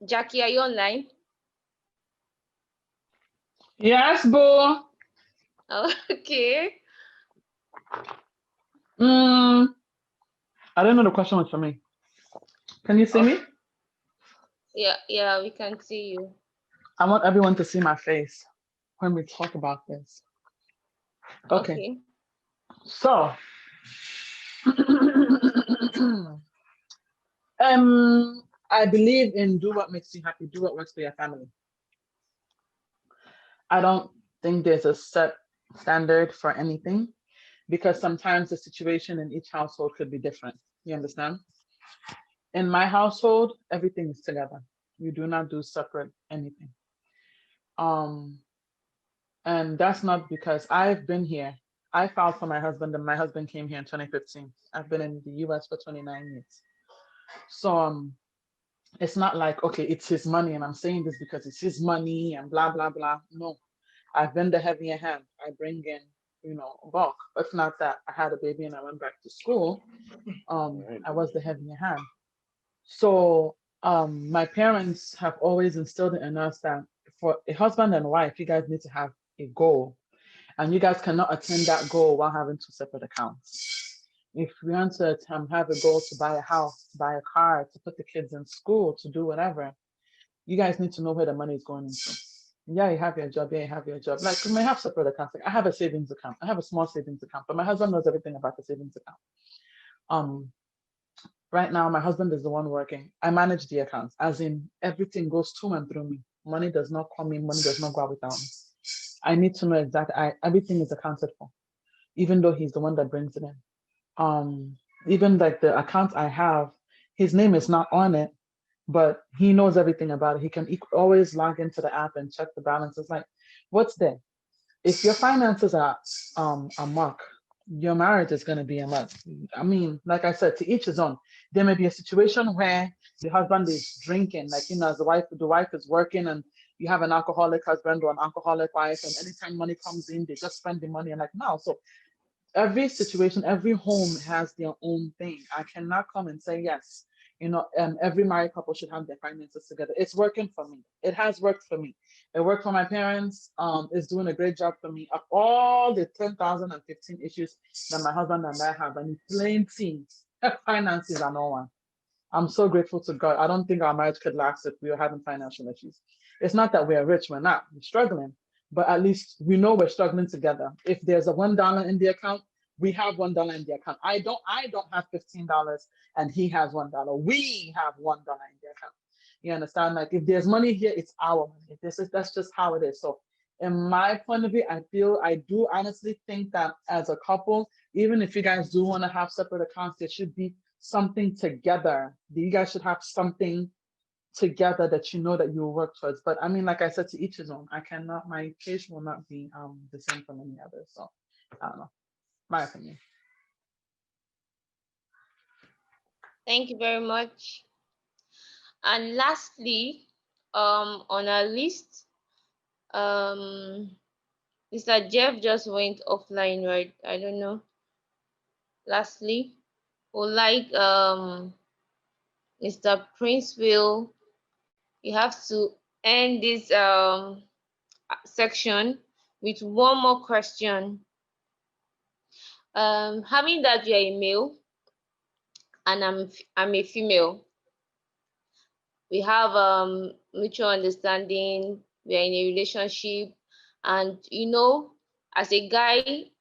Jackie, are you online? Yes, boo. Okay. I don't know the question was for me. Can you see me? Yeah, we can see you. I want everyone to see my face when we talk about this. Okay. So, I believe in do what makes you happy, do what works for your family. I don't think there's a set standard for anything because sometimes the situation in each household could be different. You understand? In my household, everything is together. We do not do separate anything. And that's not because I've been here. I filed for my husband and my husband came here in 2015. I've been in the US for 29 years. So it's not like, okay, it's his money and I'm saying this because it's his money and blah, blah, blah. No, I've been the heavier hand. I bring in, bulk. If not that, I had a baby and I went back to school. I was the heavier hand. So my parents have always instilled in us that for a husband and wife, you guys need to have a goal. And you guys cannot attain that goal while having two separate accounts. If we want to have a goal to buy a house, to buy a car, to put the kids in school, to do whatever, you guys need to know where the money is going into. Yeah, you have your job. Yeah, you have your job. Like, we may have separate accounts. Like, I have a savings account. I have a small savings account, but my husband knows everything about the savings account. Right now, my husband is the one working. I manage the accounts, as in everything goes to and through me. Money does not come in, money does not go out without me. I need to know exactly, everything is accounted for, even though he's the one that brings it in. Even like the account I have, his name is not on it, but he knows everything about it. He can always log into the app and check the balances. Like, what's there? If your finances are a muck, your marriage is going to be a muck. I mean, like I said, to each his own. There may be a situation where the husband is drinking, like, as the wife is working and you have an alcoholic husband or an alcoholic wife, and anytime money comes in, they just spend the money and like, no. So every situation, every home has their own thing. I cannot come and say, yes, every married couple should have their finances together. It's working for me. It has worked for me. It worked for my parents. It's doing a great job for me. Of all the 10,015 issues that my husband and I have, and plenty, finances are no one. I'm so grateful to God. I don't think our marriage could last if we were having financial issues. It's not that we're rich, we're not. We're struggling, but at least we know we're struggling together. If there's a $1 in the account, we have $1 in the account. I don't have $15 and he has $1. We have $1 in the account. You understand? Like, if there's money here, it's our money. That's just how it is. So in my point of view, I do honestly think that as a couple, even if you guys do want to have separate accounts, there should be something together. You guys should have something together that you know that you will work towards. But I mean, like I said, to each his own. My case will not be the same from any other. So I don't know. My opinion. Thank you very much. And lastly, on our list, Mr. Jeff just went offline, right? I don't know. Lastly, would like Mr. Princeville, you have to end this section with one more question. Having that you're a male and I'm a female, we have mutual understanding, we are in a relationship, and as a guy,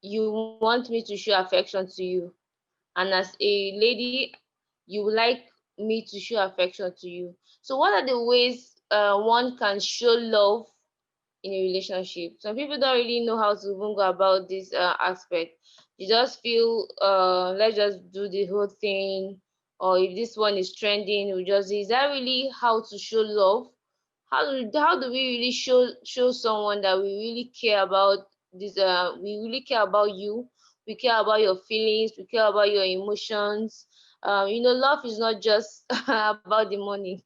you want me to show affection to you, and as a lady, you would like me to show affection to you. So what are the ways one can show love in a relationship? Some people don't really know how to even go about this aspect. You just feel let's just do the whole thing, or if this one is trending, is that really how to show love? How do we really show someone that we really care about this? We really care about you. We care about your feelings. We care about your emotions. Love is not just about the money.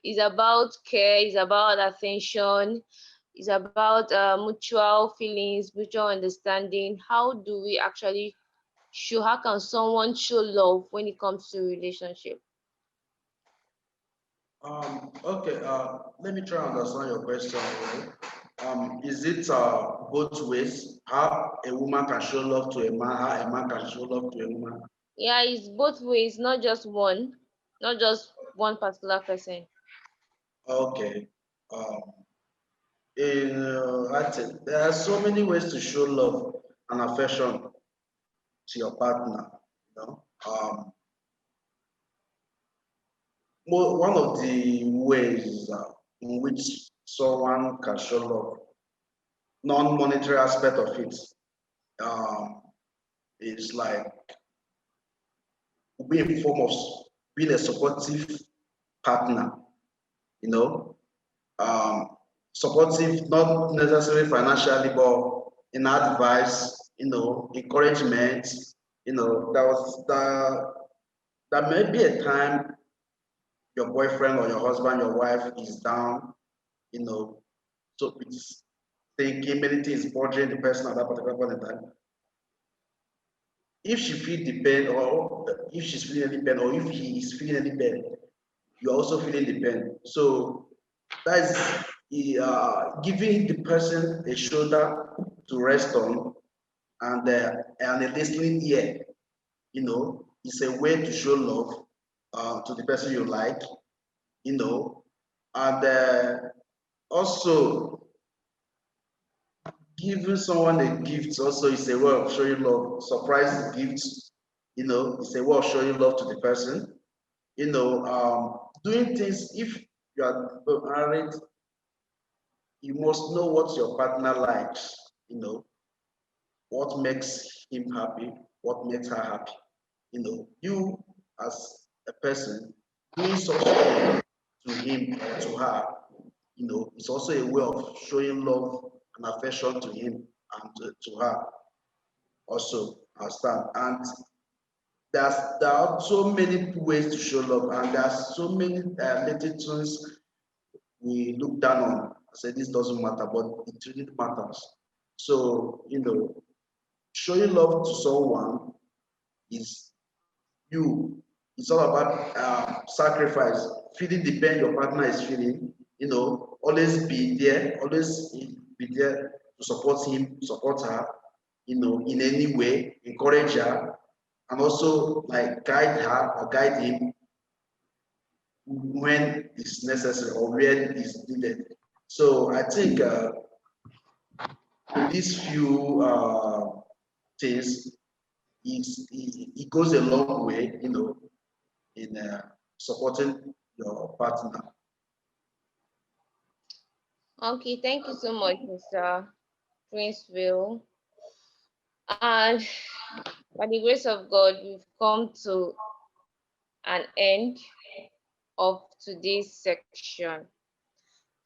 It's about care. It's about attention. It's about mutual feelings, mutual understanding. How do we actually how can someone show love when it comes to relationship? Okay, let me try and understand your question. Is it both ways? How a woman can show love to a man, how a man can show love to a woman? Yeah, it's both ways, not just one particular person. Okay. I think there are so many ways to show love, and affection to your partner. You know, one of the ways in which someone can show love, non-monetary aspect of it, is like being in form of being a supportive partner. You know, supportive not necessarily financially, but in advice. You know, encouragement. You know, there may be a time your boyfriend or your husband, your wife is down, you know, so it's thinking many things bothering the person at that particular point in time. If she feels the pain, or if she's feeling any pain, or if he is feeling any pain, you're also feeling the pain. So that is giving the person a shoulder to rest on, and a listening ear. You know, it's a way to show love to the person you like. You know, and also giving someone a gift also is a way of showing love. Surprise gifts, you know, it's a way of showing love to the person. You know, doing things, if you are married, you must know what your partner likes, you know, what makes him happy, what makes her happy. You know, you as a person doing something to him or to her, you know, it's also a way of showing love and affection to him and to her also, understand. And there are so many ways to show love, and there are so many little things we look down on. I say this doesn't matter, but it really matters. So, you know, showing love to someone is you. It's all about sacrifice, feeling the pain your partner is feeling. You know, always be there, always be there to support him, support her. You know, in any way, encourage her, and also like guide her or guide him when it's necessary or when it's needed. So I think these few things it goes a long way, you know, in supporting your partner. Okay, thank you so much, Mr. Princeville. And by the grace of God, we've come to an end of today's section.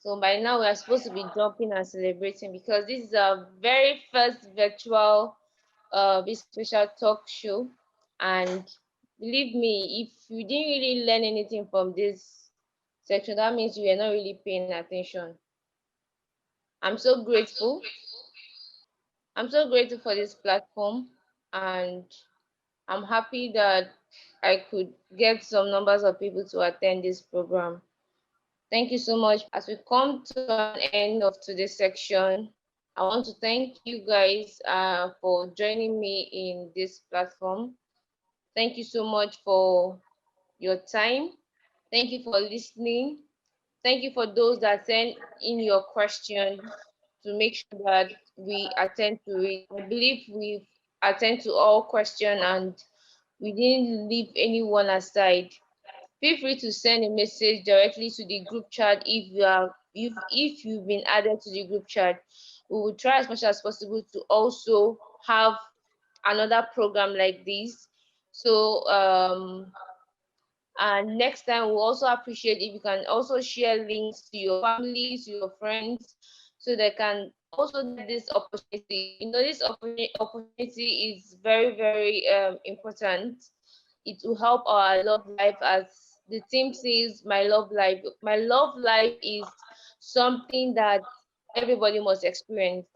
So by now we are supposed to be jumping and celebrating, because this is our very first virtual Bspecial Talk show. And believe me, if you didn't really learn anything from this section, that means you are not really paying attention. I'm so grateful. I'm so grateful for this platform, and I'm happy that I could get some numbers of people to attend this program. Thank you so much. As we come to an end of today's section, I want to thank you guys for joining me in this platform. Thank you so much for your time. Thank you for listening. Thank you for those that sent in your questions to make sure that we attend to it. I believe we've attended to all questions and we didn't leave anyone aside. Feel free to send a message directly to the group chat if you've been added to the group chat. We will try as much as possible to also have another program like this. So and next time we'll also appreciate if you can also share links to your family, to your friends, so they can also get this opportunity. You know, this opportunity is very, very important. It will help our love life. As the team says, my love life. My love life is something that everybody must experience,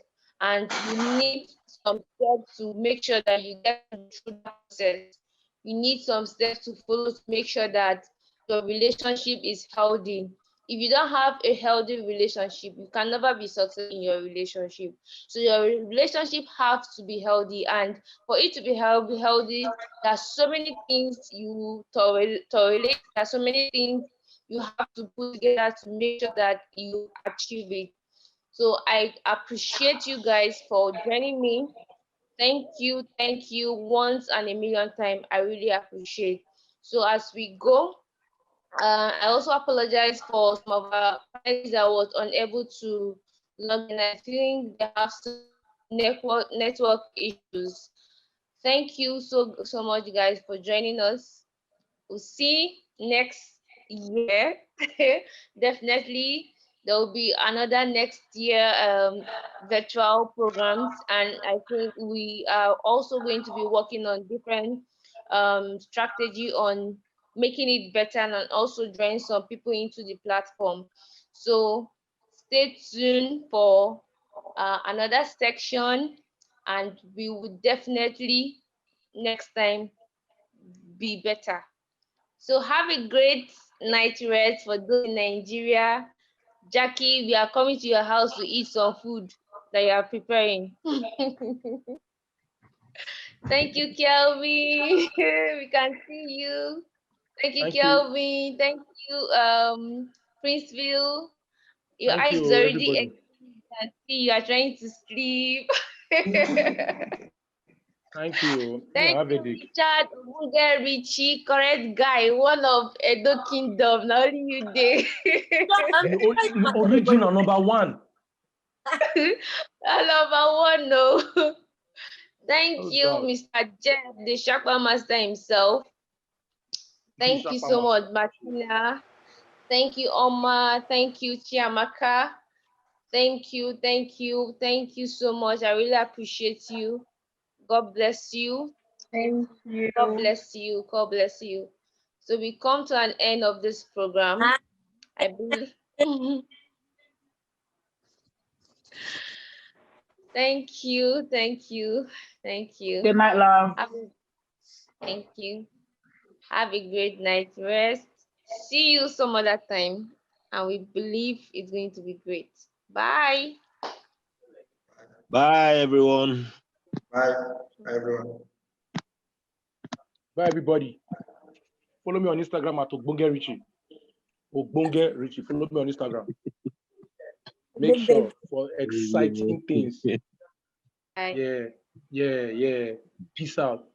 and you need some steps to make sure that you get through that process. You need some steps to follow to make sure that your relationship is healthy. If you don't have a healthy relationship, you can never be successful in your relationship. So your relationship has to be healthy, and for it to be healthy, there are so many things you tolerate. There are so many things you have to put together to make sure that you achieve it. So I appreciate you guys for joining me. Thank you once and a million times. I really appreciate. So as we go, I also apologize for some of our panelists that was unable to log in. I think they have some network issues. Thank you so much, guys, for joining us. We'll see next year. Definitely, there will be another next year virtual programs, and I think we are also going to be working on different strategy on making it better and also drawing some people into the platform. So stay tuned for another section, and we will definitely next time be better. So have a great night rest for those in Nigeria. Jackie, we are coming to your house to eat some food that you are preparing. Thank you, Kelvin. We can see you. Thank you, Kelvin. Thank you, Princeville. Your Thank eyes you, are already everybody. can see you are trying to sleep. Thank you. Thank Have a you, dig. Richard Ogunge Richie, correct guy, one of Edo Kingdom. Now only you there. The original #1. #1, no. Thank Oh, you, God. Mr. Jeff, the Sharper Master himself. Thank you so much, Martina. Thank you, Oma. Thank you, Chiamaka. Thank you so much. I really appreciate you. God bless you. Thank you. God bless you. God bless you. So we come to an end of this program. I believe. Thank you. Good night, love. Thank you. Have a great night rest. See you some other time. And we believe it's going to be great. Bye. Bye, everyone. Bye, everyone. Bye, everybody. Follow me on Instagram at Ogbonge Richie. Ogbonge Richie. Follow me on Instagram. Make sure for exciting things. Bye. Yeah. Peace out.